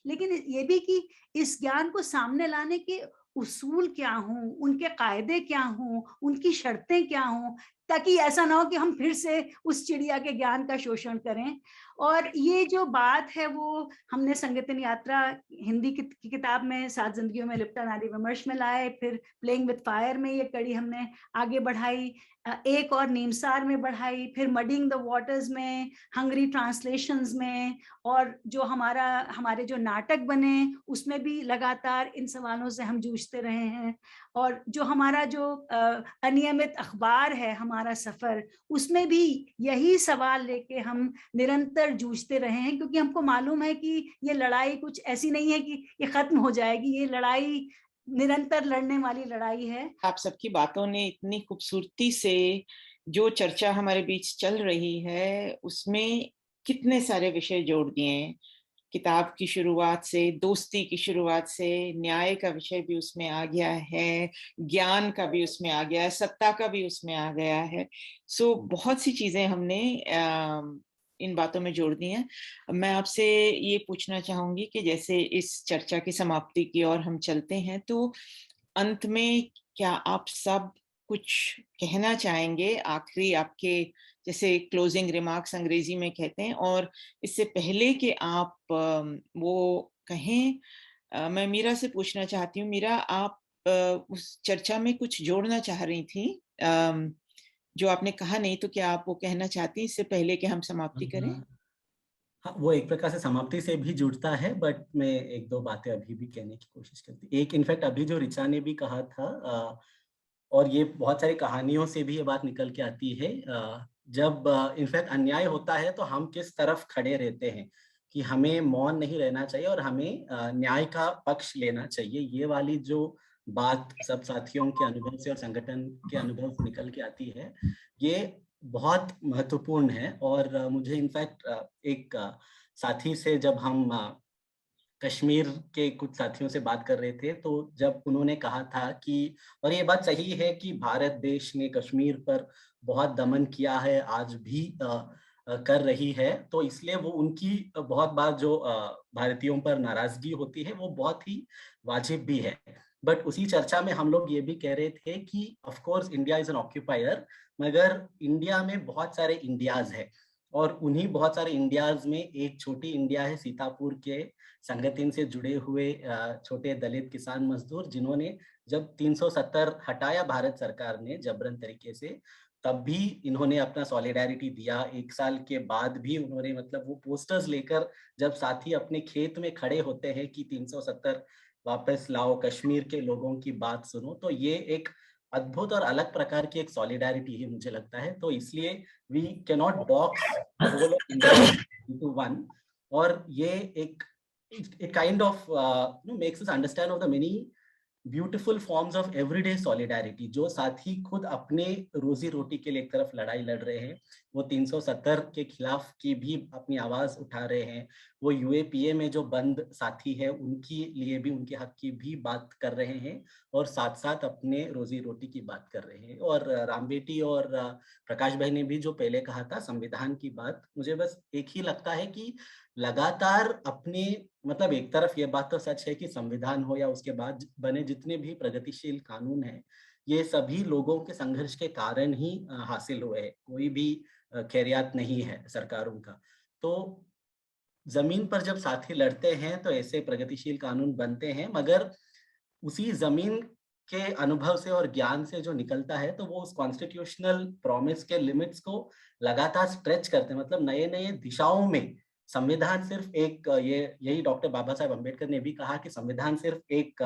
लेकिन ये भी कि इस ज्ञान को सामने लाने के उसूल क्या हों, उनके कायदे क्या हों, उनकी शर्तें क्या हों, ताकि ऐसा ना हो कि हम फिर से उस चिड़िया के ज्ञान का शोषण करें। और ये जो बात है वो हमने संगठन यात्रा हिंदी की किताब में 7 जिंदगियों में लिप्टा नारी विमर्श में लाए, फिर प्लेइंग विद फायर में ये कड़ी हमने आगे बढ़ाई, एक और नीमसार में बढ़ाई, फिर मडिंग द वाटर्स में, हंगरी ट्रांसलेशंस में, और जो हमारे जो नाटक बने उसमें भी लगातार इन सवालों से हम जूझते रहे हैं। और जो हमारा जो अनियमित अखबार है हमारा सफर, उसमें भी यही सवाल लेके हम निरंतर जूझते रहे हैं, क्योंकि हमको मालूम है कि ये लड़ाई कुछ ऐसी नहीं है कि ये खत्म हो जाएगी, ये लड़ाई निरंतर लड़ने वाली लड़ाई है। आप सबकी बातों ने इतनी खूबसूरती से जो चर्चा हमारे बीच चल रही है उसमें कितने सारे विषय जोड़ दिए हैं। किताब की शुरुआत से, दोस्ती की शुरुआत से, न्याय का विषय भी उसमें आ गया है, ज्ञान का भी उसमें आ गया है, सत्ता का भी उसमें आ गया है। सो बहुत सी चीजें हमने इन बातों में जोड़ दी हैं। मैं आपसे ये पूछना चाहूंगी कि जैसे इस चर्चा की समाप्ति की ओर हम चलते हैं, तो अंत में क्या आप सब कुछ कहना चाहेंगे, आखिरी आपके जैसे क्लोजिंग रिमार्क्स अंग्रेजी में कहते हैं, और इससे पहले कि आप वो कहें, मैं मीरा से पूछना चाहती हूँ। मीरा, आप उस चर्चा में कुछ जोड़ना चाह रही थी, जो आपने कहा नहीं, तो क्या आप वो कहना चाहती हैं इससे पहले कि हम समाप्ति करें? हाँ, वो एक प्रकार से समाप्ति से भी जुड़ता है, बट मैं एक दो बातें अभी भी कहने की कोशिश करती। एक इनफैक्ट अभी जो ऋचा ने भी कहा था, और ये बहुत सारी कहानियों से भी ये बात निकल के आती है, जब इनफैक्ट अन्याय होता है तो हम किस तरफ खड़े रहते हैं, कि हमें मौन नहीं रहना चाहिए और हमें न्याय का पक्ष लेना चाहिए। ये वाली जो बात सब साथियों के अनुभव से और संगठन के अनुभव से निकल के आती है, ये बहुत महत्वपूर्ण है। और मुझे इनफैक्ट एक साथी से जब हम कश्मीर के कुछ साथियों से बात कर रहे थे, तो जब उन्होंने कहा था कि, और ये बात सही है कि भारत देश ने कश्मीर पर बहुत दमन किया है, आज भी कर रही है, तो इसलिए वो उनकी बहुत बार जो भारतीयों पर नाराजगी होती है वो बहुत ही वाजिब भी है। बट उसी चर्चा में हम लोग ये भी कह रहे थे कि of course India is an occupier, मगर इंडिया में बहुत सारे इंडियाज है, और उन्हीं बहुत सारे इंडियाज में एक छोटी इंडिया है सीतापुर के संगठन से जुड़े हुए छोटे दलित किसान मजदूर, जिन्होंने जब 370 हटाया भारत सरकार ने जबरन तरीके से, तब भी इन्होंने अपना सॉलिडारिटी दिया। 1 साल के बाद भी उन्होंने, मतलब वो पोस्टर्स लेकर जब साथी अपने खेत में खड़े होते हैं कि 370 वापस लाओ, कश्मीर के लोगों की बात सुनो, तो ये एक अद्भुत और अलग प्रकार की एक सॉलिडारिटी है मुझे लगता है। तो इसलिए we can not box the whole of India into one, और ये एक it kind of makes us understand of the many beautiful forms of everyday solidarity, जो साथी खुद अपने रोजी रोटी के लिए एक तरफ लड़ाई लड़ रहे हैं, वो 370 के खिलाफ की भी अपनी आवाज उठा रहे हैं, वो यूएपीए में जो बंद साथी है उनकी लिए भी, उनके हक की भी बात कर रहे हैं, और साथ साथ अपने रोजी रोटी की बात कर रहे हैं। और राम बेटी और प्रकाश भाई ने भी जो पहले कहा था संविधान की बात, मुझे बस एक ही लगता है कि लगातार अपने, मतलब एक तरफ ये बात तो सच है कि संविधान हो या उसके बाद बने जितने भी प्रगतिशील कानून हैं, ये सभी लोगों के संघर्ष के कारण ही हासिल हुए हैं, कोई भी खैरियत नहीं है सरकारों का। तो जमीन पर जब साथी लड़ते हैं तो ऐसे प्रगतिशील कानून बनते हैं, मगर उसी जमीन के अनुभव से और ज्ञान से जो निकलता है, तो वो उस कॉन्स्टिट्यूशनल प्रॉमिस के लिमिट्स को लगातार स्ट्रेच करते हैं, मतलब नए नए दिशाओं में। संविधान सिर्फ एक, ये यही डॉक्टर बाबा साहेब अम्बेडकर ने भी कहा कि संविधान सिर्फ एक,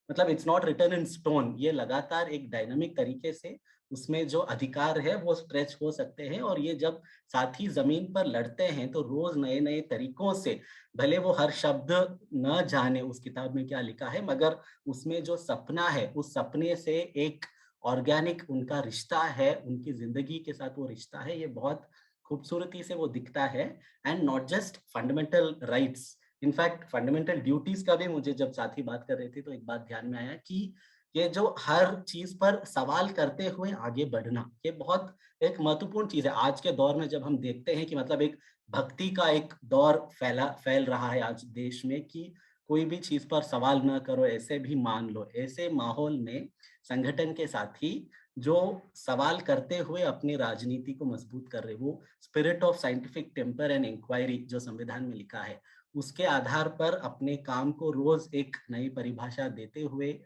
मतलब it's not written in stone, ये लगातार एक डायनामिक तरीके से उसमें जो अधिकार है वो स्ट्रेच हो सकते हैं। और ये जब साथी जमीन पर लड़ते हैं तो रोज नए नए तरीकों से, भले वो हर शब्द न जाने उस किताब में क्या लिखा है, मगर उसमें जो सपना है, उस सपने से एक ऑर्गेनिक उनका रिश्ता है, उनकी जिंदगी के साथ वो रिश्ता है, ये बहुत खूबसूरती से वो दिखता है। And not just fundamental rights, in fact fundamental duties का भी मुझे जब साथी बात कर रहे थे तो एक बात ध्यान में आया कि ये जो हर चीज पर सवाल करते हुए आगे बढ़ना, ये बहुत एक महत्वपूर्ण चीज है आज के दौर में, जब हम देखते हैं कि मतलब एक भक्ति का एक दौर फैल रहा है आज देश में, कि कोई भी चीज पर सवाल न करो, ऐसे भी मान लो। ऐसे माहौल में संगठन के साथी जो सवाल करते हुए अपनी राजनीति को मजबूत कर रहे, वो spirit of scientific temper and inquiry जो संविधान में लिखा है, उसके आधार पर अपने काम को रोज एक नई परिभाषा देते हुए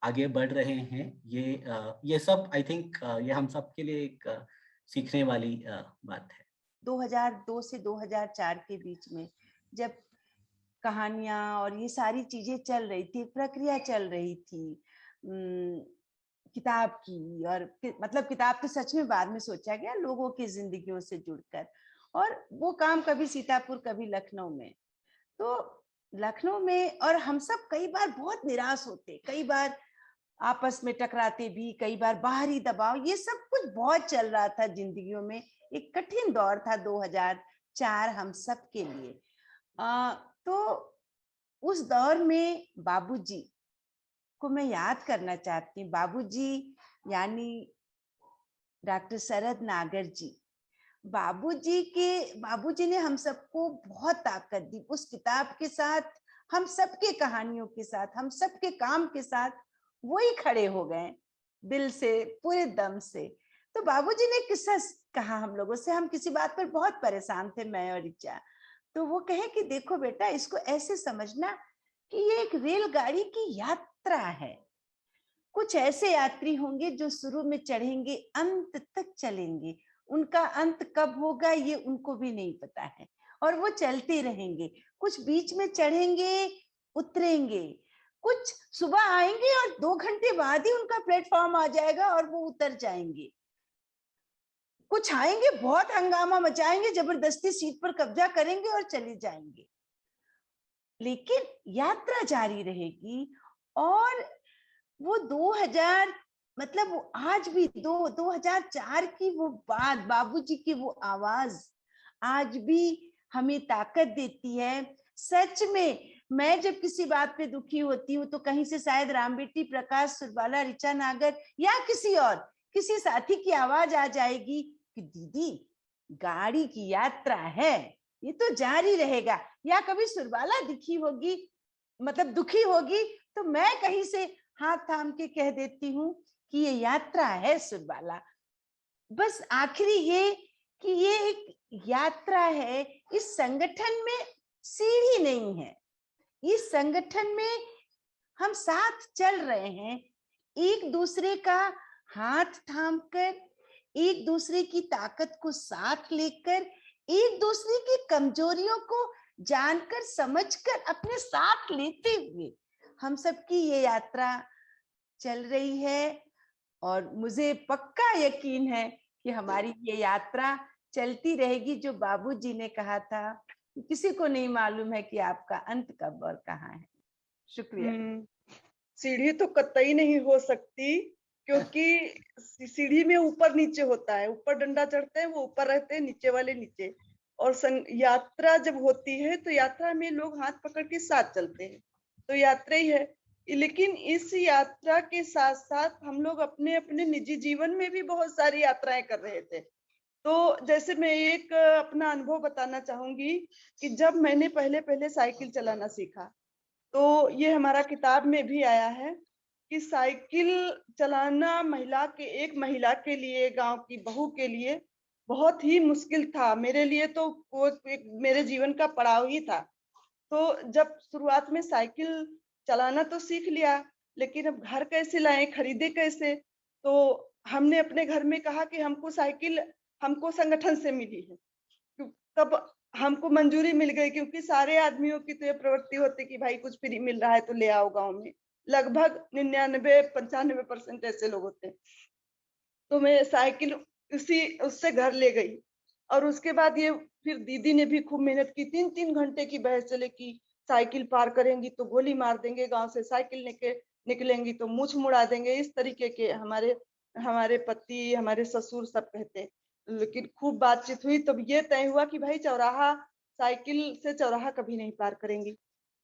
आगे बढ़ रहे हैं। ये सब आई थिंक ये हम सब के लिए एक सीखने वाली बात है। 2002 से 2004 के बीच में जब कहानियां और ये सारी चीजें चल रही थी, प्रक्रिया चल रही थी किताब की, और मतलब किताब तो सच में बाद में सोचा गया लोगों की जिंदगियों से जुड़कर, और वो काम कभी सीतापुर कभी लखनऊ में। तो लखनऊ में और हम सब कई बार बहुत निराश होते, कई बार आपस में टकराते भी, कई बार बाहरी दबाव, ये सब कुछ बहुत चल रहा था जिंदगियों में। एक कठिन दौर था 2004 हम सब के लिए। तो उस दौर में बाबूजी को मैं याद करना चाहती हूँ। बाबूजी यानी डॉक्टर शरद नागर जी। बाबूजी ने हम सबको बहुत ताकत दी उस किताब के साथ, हम सबके कहानियों के साथ, हम सबके काम के साथ वो ही खड़े हो गए दिल से, पूरे दम से। तो बाबूजी ने किस्सा कहा हम लोगों से, हम किसी बात पर बहुत परेशान थे, मैं और ऋचा। तो वो कहे कि देखो बेटा, इसको ऐसे समझना कि ये एक रेलगाड़ी की यात्रा है। कुछ ऐसे यात्री होंगे जो शुरू में चढ़ेंगे, अंत तक चलेंगे, उनका अंत कब होगा ये उनको भी नहीं पता है, और वो चलते रहेंगे। कुछ बीच में चढ़ेंगे, उतरेंगे, कुछ सुबह आएंगे और 2 घंटे बाद ही उनका प्लेटफॉर्म आ जाएगा और वो उतर जाएंगे। कुछ आएंगे, बहुत हंगामा मचाएंगे, जबरदस्ती सीट पर कब्जा करेंगे और चले जाएंगे। लेकिन यात्रा जारी रहेगी। और वो 2000 मतलब वो आज भी 2004 की वो बात, बाबूजी की वो आवाज आज भी हमें ताकत देती है। सच में मैं जब किसी बात पे दुखी होती हूँ तो कहीं से शायद राम बेटी, प्रकाश, सुरबाला, ऋचा नागर या किसी साथी की आवाज आ जाएगी कि दीदी गाड़ी की यात्रा है, ये तो जारी रहेगा। या कभी सुरबाला दुखी होगी तो मैं कहीं से हाथ थाम के कह देती हूँ कि ये यात्रा है सुरबाला। बस आखिरी ये कि ये एक यात्रा है। इस संगठन में सीढ़ी नहीं है, इस संगठन में हम साथ चल रहे हैं, एक दूसरे का हाथ थामकर, एक दूसरे की ताकत को साथ लेकर, एक दूसरे की कमजोरियों को जानकर समझकर अपने साथ लेते हुए हम सबकी ये यात्रा चल रही है। और मुझे पक्का यकीन है कि हमारी ये यात्रा चलती रहेगी। जो बाबूजी ने कहा था, किसी को नहीं मालूम है कि आपका अंत कब और कहाँ है। शुक्रिया। सीढ़ी तो कतई नहीं हो सकती, क्योंकि सीढ़ी में ऊपर नीचे होता है, ऊपर डंडा चढ़ते हैं वो ऊपर रहते हैं, नीचे वाले नीचे। और यात्रा जब होती है तो यात्रा में लोग हाथ पकड़ के साथ चलते हैं, तो यात्रा ही है। लेकिन इस यात्रा के साथ साथ हम लोग अपने अपने निजी जीवन में भी बहुत सारी यात्राएं कर रहे थे। तो जैसे मैं एक अपना अनुभव बताना चाहूंगी कि जब मैंने पहले साइकिल चलाना सीखा, तो ये हमारा किताब में भी आया है कि साइकिल चलाना एक महिला के लिए, गांव की बहू के लिए बहुत ही मुश्किल था। मेरे लिए तो वो मेरे जीवन का पड़ाव ही था। तो जब शुरुआत में साइकिल चलाना तो सीख लिया, लेकिन अब घर कैसे लाएं, खरीदे कैसे? तो हमने अपने घर में कहा कि हमको संगठन से मिली है। तब हमको मंजूरी मिल गई, क्योंकि सारे आदमियों की तो ये प्रवृत्ति होती कि भाई कुछ फ्री मिल रहा है तो ले आओ। गांव में लगभग 99-95% ऐसे लोग होते हैं। तो मैं साइकिल उससे घर ले गई। और उसके बाद ये फिर दीदी ने भी खूब मेहनत की, 3-3 घंटे की बहस चले कि साइकिल पार करेंगी तो गोली मार देंगे, गांव से साइकिल निकलेंगी तो मूछ मुड़ा देंगे, इस तरीके के हमारे पति, हमारे ससुर सब कहते। लेकिन खूब बातचीत हुई, तब ये तय हुआ कि भाई साइकिल से चौराहा कभी नहीं पार करेंगी।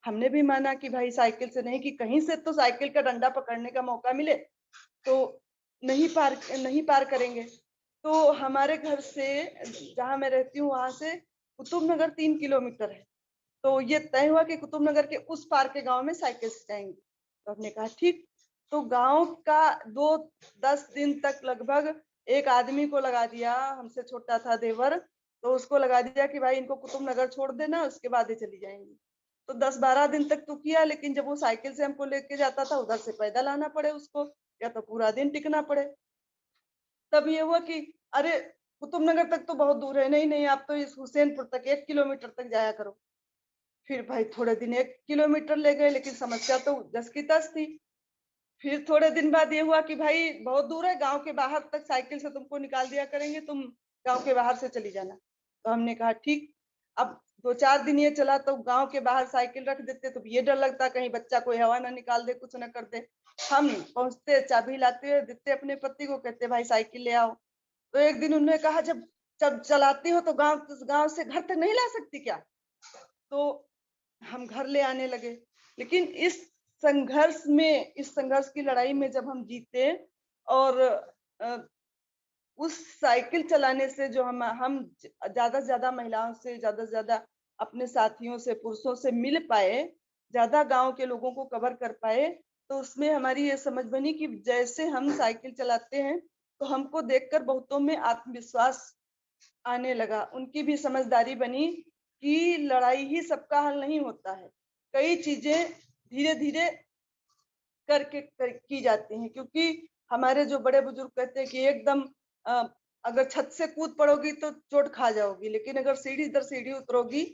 हमने भी माना कि भाई साइकिल से नहीं, कि कहीं से तो साइकिल का डंडा पकड़ने का मौका मिले, तो नहीं पार करेंगे। तो हमारे घर से, जहाँ मैं रहती हूँ, वहां से कुतुबनगर 3 किलोमीटर है। तो ये तय हुआ कि कुतुबनगर के उस पार के गांव में साइकिल से जाएंगे। तो हमने कहा ठीक। तो गांव का 10 दिन तक लगभग एक आदमी को लगा दिया, हमसे छोटा था देवर, तो उसको लगा दिया कि भाई इनको कुतुबनगर छोड़ देना, उसके बाद ही चली जाएंगी। तो 10-12 दिन तक तो किया, लेकिन जब वो साइकिल से हमको लेके जाता था, उधर से पैदल आना पड़े उसको, या तो पूरा दिन टिकना पड़े। तब ये हुआ कि अरे कुतुबनगर तक तो बहुत दूर है, नहीं आप तो इस हुसैनपुर तक 1 किलोमीटर तक जाया करो। फिर भाई थोड़े दिन 1 किलोमीटर ले गए, लेकिन समस्या तो 10 की 10 थी। फिर थोड़े दिन बाद ये हुआ कि भाई बहुत दूर है, गांव के बाहर तक साइकिल से तुमको निकाल दिया करेंगे, तुम गांव के बाहर से चली जाना। तो हमने कहा ठीक। अब 2-4 दिन ये चला तो गांव के बाहर साइकिल रख देते, तो ये डर लगता कहीं बच्चा कोई हवा ना निकाल दे, कुछ ना कर दे। हम पहुंचते, चाबी लाते, देते अपने पति को, कहते भाई साइकिल ले आओ। तो एक दिन उन्होंने कहा जब चलाती हो तो गांव से घर तक नहीं ला सकती क्या? तो हम घर ले आने लगे। लेकिन इस संघर्ष की लड़ाई में जब हम जीते और उस साइकिल चलाने से जो हम ज्यादा से ज्यादा महिलाओं से, ज्यादा से ज्यादा अपने साथियों से, पुरुषों से मिल पाए, ज्यादा गांव के लोगों को कवर कर पाए, तो उसमें हमारी ये समझ बनी कि जैसे हम साइकिल चलाते हैं तो हमको देखकर बहुतों में आत्मविश्वास आने लगा। उनकी भी समझदारी बनी कि लड़ाई ही सबका हल नहीं होता है, कई चीजें धीरे धीरे करके की जाती हैं। क्योंकि हमारे जो बड़े बुजुर्ग कहते हैं कि एकदम अगर छत से कूद पड़ोगी तो चोट खा जाओगी, लेकिन अगर सीढ़ी दर सीढ़ी उतरोगी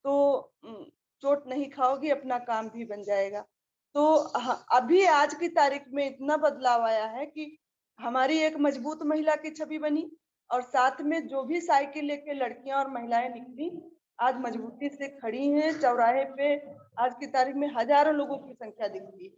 तो चोट नहीं खाओगी, अपना काम भी बन जाएगा। तो अभी आज की तारीख में इतना बदलाव आया है कि हमारी एक मजबूत महिला की छवि बनी, और साथ में जो भी साइकिल लेके लड़कियां और महिलाएं निकली, आज मजबूती से खड़ी हैं। चौराहे पे आज की तारीख में हजारों लोगों की संख्या दिखती है।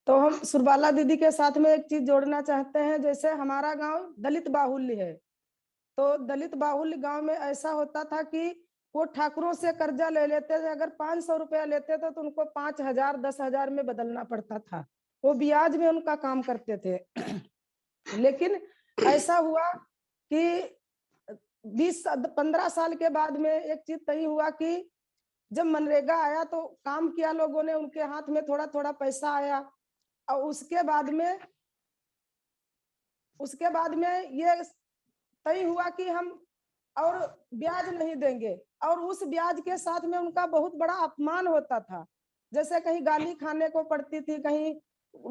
तो हम सुरबाला दीदी के साथ में एक चीज जोड़ना चाहते हैं। जैसे हमारा गांव दलित बाहुल्य है, तो दलित बाहुल्य गांव में ऐसा होता था कि वो ठाकुरों से कर्जा ले लेते थे। अगर 500 रुपया लेते थे तो उनको 5,000 10,000 में बदलना पड़ता था, वो ब्याज में उनका काम करते थे। लेकिन ऐसा हुआ कि 20-15 साल के बाद में एक चीज तय हुआ कि जब मनरेगा आया तो काम किया लोगों ने, उनके हाथ में थोड़ा थोड़ा पैसा आया, और उसके बाद में ये तय हुआ कि हम और ब्याज नहीं देंगे, और उस ब्याज के साथ में उनका बहुत बड़ा अपमान होता था। जैसे कहीं गाली खाने को पड़ती थी, कहीं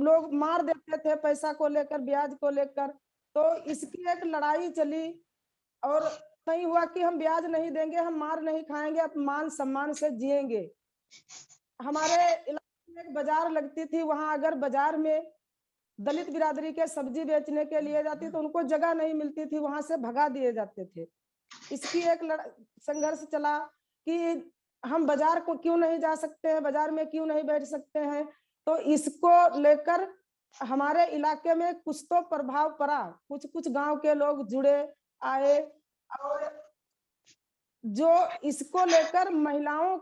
लोग मार देते थे पैसा को लेकर, ब्याज को लेकर। तो इसकी एक लड़ाई चली और तय हुआ कि हम ब्याज नहीं देंगे, हम मार नहीं खाएंगे, अपमान सम्मान से जिएंगे। हमारे इलाके में एक बाजार लगती थी, वहां अगर बाजार में दलित बिरादरी के सब्जी बेचने के लिए जाती तो उनको जगह नहीं मिलती थी, वहां से भगा दिए जाते थे। इसकी एक संघर्ष चला कि हम बाजार को क्यों नहीं जा सकते हैं, बाजार में क्यों नहीं बैठ सकते हैं। तो इसको लेकर हमारे इलाके में कुछ तो प्रभाव पड़ा, कुछ गांव के लोग जुड़े आए, और जो इसको लेकर महिलाओं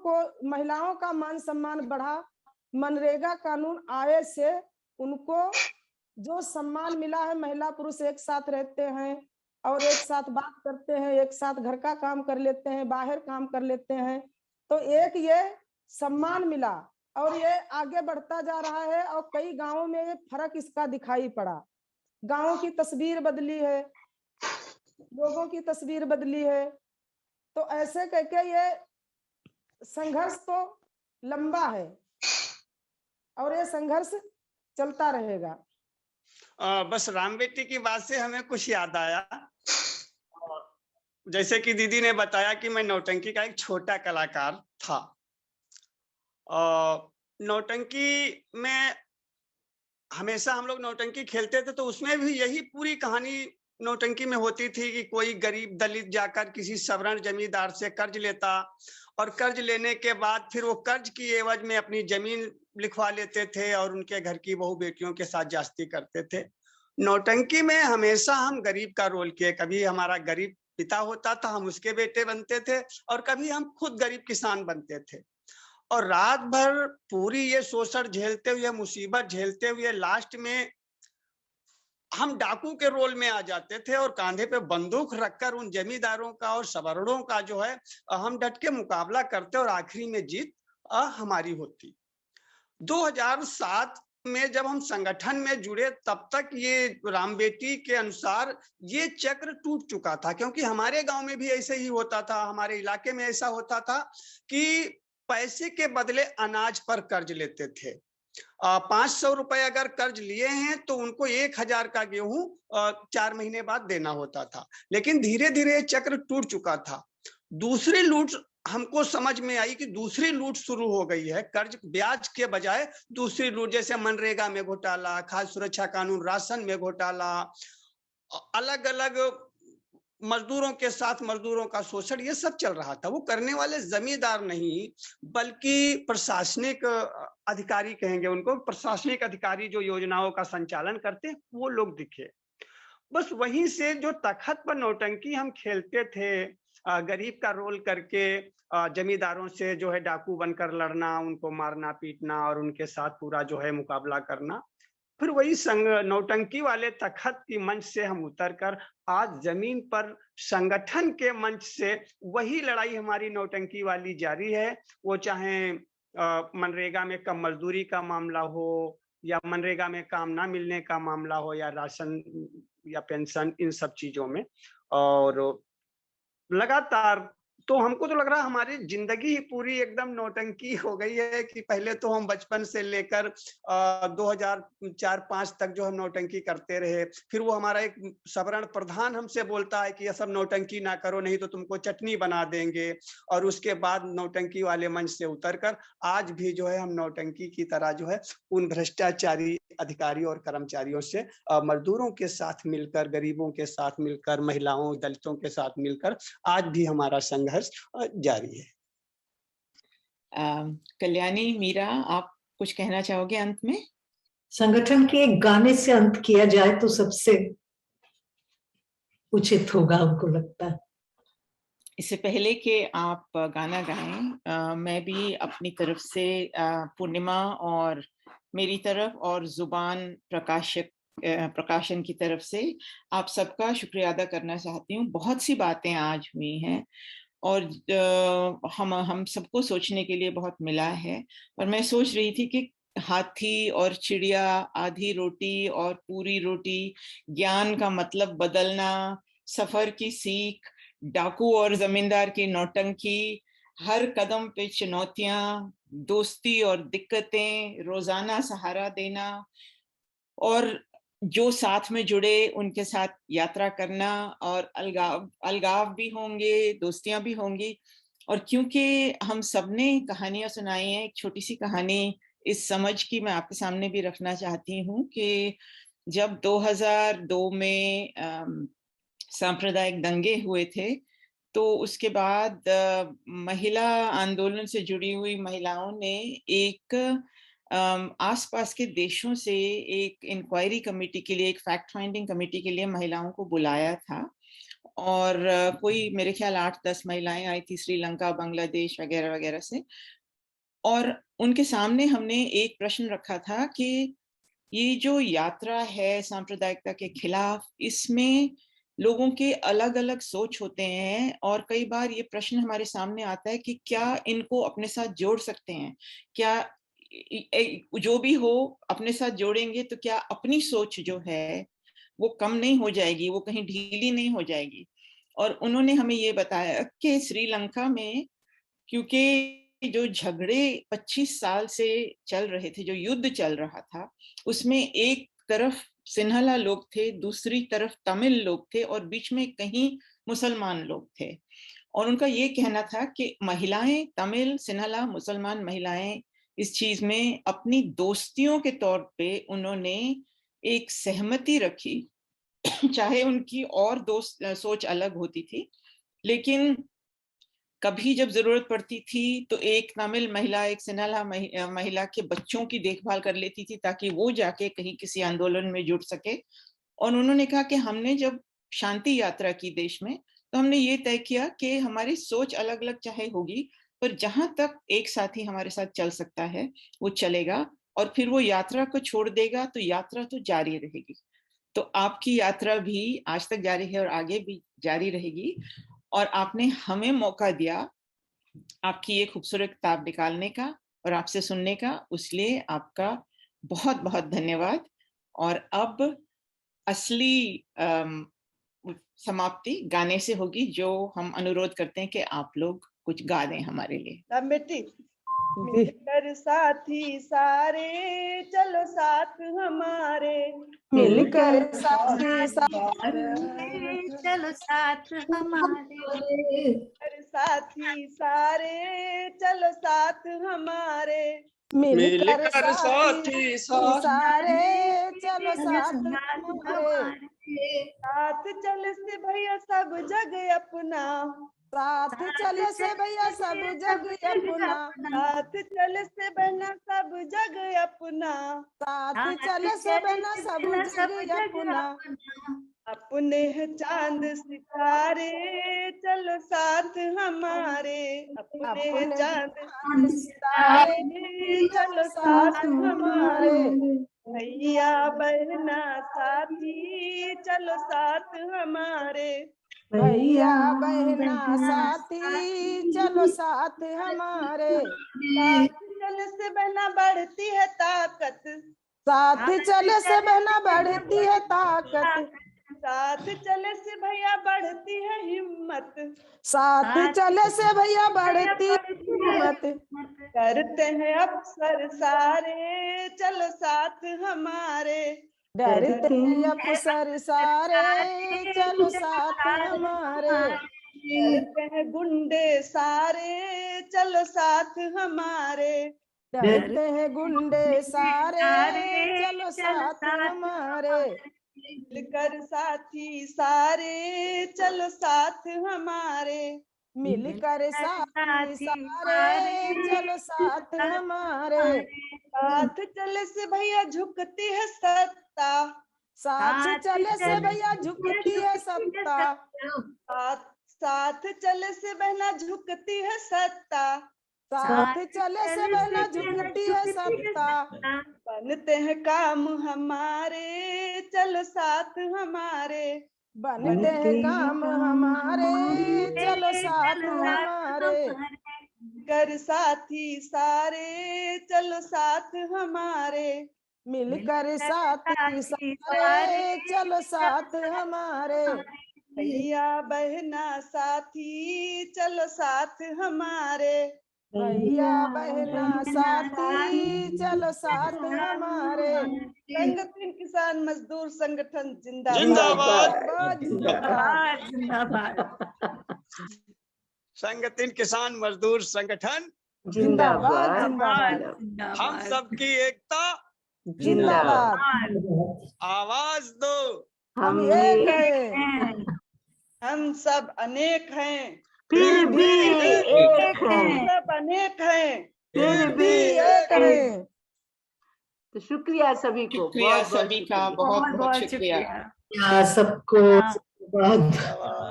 का मान सम्मान बढ़ा। मनरेगा कानून आए से उनको जो सम्मान मिला है, महिला पुरुष एक साथ रहते हैं और एक साथ बात करते हैं, एक साथ घर का काम कर लेते हैं, बाहर काम कर लेते हैं, तो एक ये सम्मान मिला और ये आगे बढ़ता जा रहा है। और कई गांवों में ये फर्क इसका दिखाई पड़ा, गांवों की तस्वीर बदली है, लोगों की तस्वीर बदली है। तो ऐसे करके ये संघर्ष तो लंबा है और ये संघर्ष चलता रहेगा। बस राम बेटी की बात से हमें कुछ याद आया। जैसे कि दीदी ने बताया कि मैं नौटंकी का एक छोटा कलाकार था। नौटंकी में हमेशा हम लोग नौटंकी खेलते थे, तो उसमें भी यही पूरी कहानी नौटंकी में होती थी कि कोई गरीब दलित जाकर किसी सवर्ण जमींदार से कर्ज लेता, और कर्ज लेने के बाद फिर वो कर्ज की एवज में अपनी जमीन लिखवा लेते थे और उनके घर की बहू बेटियों के साथ जास्ती करते थे। नौटंकी में हमेशा हम गरीब का रोल किए, कभी हमारा गरीब पिता होता था, हम उसके बेटे बनते थे, और कभी हम खुद गरीब किसान बनते थे। और रात भर पूरी ये शोषण झेलते हुए, मुसीबत झेलते हुए, लास्ट में हम डाकू के रोल में आ जाते थे और कांधे पे बंदूक रखकर उन जमींदारों का और सवर्णों का जो है हम डट के मुकाबला करते और आखिरी में जीत हमारी होती। 2007 में जब हम संगठन में जुड़े, तब तक ये राम बेटी के अनुसार ये चक्र टूट चुका था, क्योंकि हमारे गांव में भी ऐसे ही होता था, हमारे इलाके में ऐसा होता था कि पैसे के बदले अनाज पर कर्ज लेते थे। 500 रुपए अगर कर्ज लिए हैं तो उनको 1000 का गेहूं 4 महीने बाद देना होता था। लेकिन धीरे धीरे चक्र टूट चुका था। दूसरी लूट हमको समझ में आई कि दूसरी लूट शुरू हो गई है, कर्ज ब्याज के बजाय दूसरी लूट, जैसे मनरेगा में घोटाला, खाद्य सुरक्षा कानून, राशन में घोटाला, अलग अलग मजदूरों के साथ मजदूरों का शोषण, ये सब चल रहा था। वो करने वाले जमींदार नहीं बल्कि प्रशासनिक अधिकारी कहेंगे उनको, प्रशासनिक अधिकारी जो योजनाओं का संचालन करते वो लोग दिखे। बस वहीं से जो तखत पर नौटंकी हम खेलते थे, गरीब का रोल करके जमींदारों से जो है डाकू बनकर लड़ना, उनको मारना पीटना और उनके साथ पूरा जो है मुकाबला करना, फिर वही नौटंकी वाले तखत की मंच से हम उतरकर आज जमीन पर संगठन के मंच से वही लड़ाई हमारी नौटंकी वाली जारी है। वो चाहे मनरेगा में कम मजदूरी का मामला हो, या मनरेगा में काम ना मिलने का मामला हो, या राशन या पेंशन, इन सब चीजों में। और लगातार तो हमको तो लग रहा है हमारी जिंदगी ही पूरी एकदम नौटंकी हो गई है कि पहले तो हम बचपन से लेकर 2004-5 तक जो हम नौटंकी करते रहे। फिर वो हमारा एक सवर्ण प्रधान हमसे बोलता है कि ये सब नौटंकी ना करो नहीं तो तुमको चटनी बना देंगे। और उसके बाद नौटंकी वाले मंच से उतरकर आज भी जो है हम नौटंकी की तरह जो है उन भ्रष्टाचारी अधिकारियों और कर्मचारियों से मजदूरों के साथ मिलकर, गरीबों के साथ मिलकर, महिलाओं दलितों के साथ मिलकर आज भी हमारा संघर्ष जारी है। कल्याणी, मीरा, आप कुछ कहना चाहोगे अंत में? संगठन के एक गाने से अंत किया जाए तो सबसे उचित होगा, हमको लगता है। इससे पहले कि आप गाना गाएं, मैं भी अपनी तरफ से पूर्णिमा और मेरी तरफ और जुबान प्रकाशन की तरफ से आप सबका शुक्रिया अदा करना चाहती हूँ। बहुत सी बातें आज हुई हैं और हम सबको सोचने के लिए बहुत मिला है। और मैं सोच रही थी कि हाथी और चिड़िया, आधी रोटी और पूरी रोटी, ज्ञान का मतलब बदलना, सफर की सीख, डाकू और जमींदार की नौटंकी, हर कदम पे चुनौतियां, दोस्ती और दिक्कतें, रोजाना सहारा देना, और जो साथ में जुड़े उनके साथ यात्रा करना, और अलगाव भी होंगे, दोस्तियां भी होंगी। और क्योंकि हम सबने कहानियां सुनाई हैं, एक छोटी सी कहानी इस समझ की मैं आपके सामने भी रखना चाहती हूँ कि जब 2002 में सांप्रदायिक दंगे हुए थे तो उसके बाद महिला आंदोलन से जुड़ी हुई महिलाओं ने एक आसपास के देशों से एक इंक्वायरी कमेटी के लिए, एक फैक्ट फाइंडिंग कमेटी के लिए महिलाओं को बुलाया था। और कोई मेरे ख्याल 8-10 महिलाएं आई थी श्रीलंका, बांग्लादेश वगैरह वगैरह से। और उनके सामने हमने एक प्रश्न रखा था कि ये जो यात्रा है सांप्रदायिकता के खिलाफ, इसमें लोगों के अलग अलग सोच होते हैं और कई बार ये प्रश्न हमारे सामने आता है कि क्या इनको अपने साथ जोड़ सकते हैं, क्या जो भी हो अपने साथ जोड़ेंगे तो क्या अपनी सोच जो है वो कम नहीं हो जाएगी, वो कहीं ढीली नहीं हो जाएगी। और उन्होंने हमें ये बताया कि श्रीलंका में क्योंकि जो झगड़े 25 साल से चल रहे थे, जो युद्ध चल रहा था, उसमें एक तरफ सिन्हला लोग थे, दूसरी तरफ तमिल लोग थे और बीच में कहीं मुसलमान लोग थे। और उनका ये कहना था कि महिलाएं, तमिल, सिन्हला, मुसलमान महिलाएं इस चीज में अपनी दोस्तियों के तौर पे उन्होंने एक सहमति रखी, चाहे उनकी और दोस्त सोच अलग होती थी, लेकिन कभी जब जरूरत पड़ती थी तो एक तमिल महिला एक सिन्हला महिला के बच्चों की देखभाल कर लेती थी ताकि वो जाके कहीं किसी आंदोलन में जुड़ सके। और उन्होंने कहा कि हमने जब शांति यात्रा की देश में तो हमने ये तय किया कि हमारी सोच अलग अलग चाहे होगी, पर जहां तक एक साथी हमारे साथ चल सकता है वो चलेगा, और फिर वो यात्रा को छोड़ देगा तो यात्रा तो जारी रहेगी। तो आपकी यात्रा भी आज तक जारी है और आगे भी जारी रहेगी। और आपने हमें मौका दिया आपकी ये खूबसूरत किताब निकालने का और आपसे सुनने का, उसलिए आपका बहुत बहुत धन्यवाद। और अब असली समाप्ति गाने से होगी, जो हम अनुरोध करते हैं कि आप लोग कुछ गा दें हमारे लिए। बेटी, मिलकर साथी सारे चलो साथ हमारे, मिलकर साथी सारे चलो साथ हमारे, साथी सारे चलो साथ हमारे, मिलकर साथी सारे चलो साथ हमारे, साथ चले चले से भैया सब जग अपना, साथ चले से भैया सब जग अपना, साथ चले से बहना सब जग अपना, साथ चले से बहना सब जग अपना। अपने हैं चांद सितारे चलो साथ हमारे, अपने हैं चांद सितारे चलो साथ हमारे, भैया बहना साथी चलो साथ हमारे, भैया बहना साथी चलो साथ हमारे। साथ चले से बहना बढ़ती है ताकत, साथ चले से बहना बढ़ती है ताकत, साथ चले से भैया बढ़ती है हिम्मत, साथ चले से भैया बढ़ती हिम्मत। करते हैं अफसर सारे चलो साथ हमारे, डरते हैं अफसर सारे चलो साथ हमारे, डरते हैं गुंडे सारे चलो साथ हमारे, डरते हैं गुंडे सारे चलो साथ हमारे। मिलकर साथी सारे चलो साथ हमारे, मिलकर साथी सारे चलो साथ हमारे। साथ चले से भैया झुकती है सत्ता, साथ चले से भैया झुकती है सत्ता, साथ चले से बहना झुकती है सत्ता, साथ चले से बहना झुकती है सत्ता। बनते हैं काम हमारे चलो साथ हमारे, बनते हैं काम हमारे चलो साथ हमारे। कर साथी सारे चलो साथ हमारे, मिलकर साथी सारे चलो साथ हमारे। भैया बहना साथी चलो साथ हमारे, भैया बहना साथी चलो साथ हमारे। संगठन किसान मजदूर संगठन जिंदाबाद जिंदाबाद जिंदाबाद जिंदाबाद। संगठन किसान मजदूर संगठन जिंदाबाद जिंदाबाद। हम सबकी एकता जिंदाबाद। आवाज दो हम एक हैं, हम सब अनेक हैं, फिर भी एक हम है, सब अनेक हैं, फिर भी एक हैं। तो शुक्रिया सभी को, शुक्रिया बहुत बहुत सभी का, बहुत बहुत शुक्रिया। सबको धन्यवाद।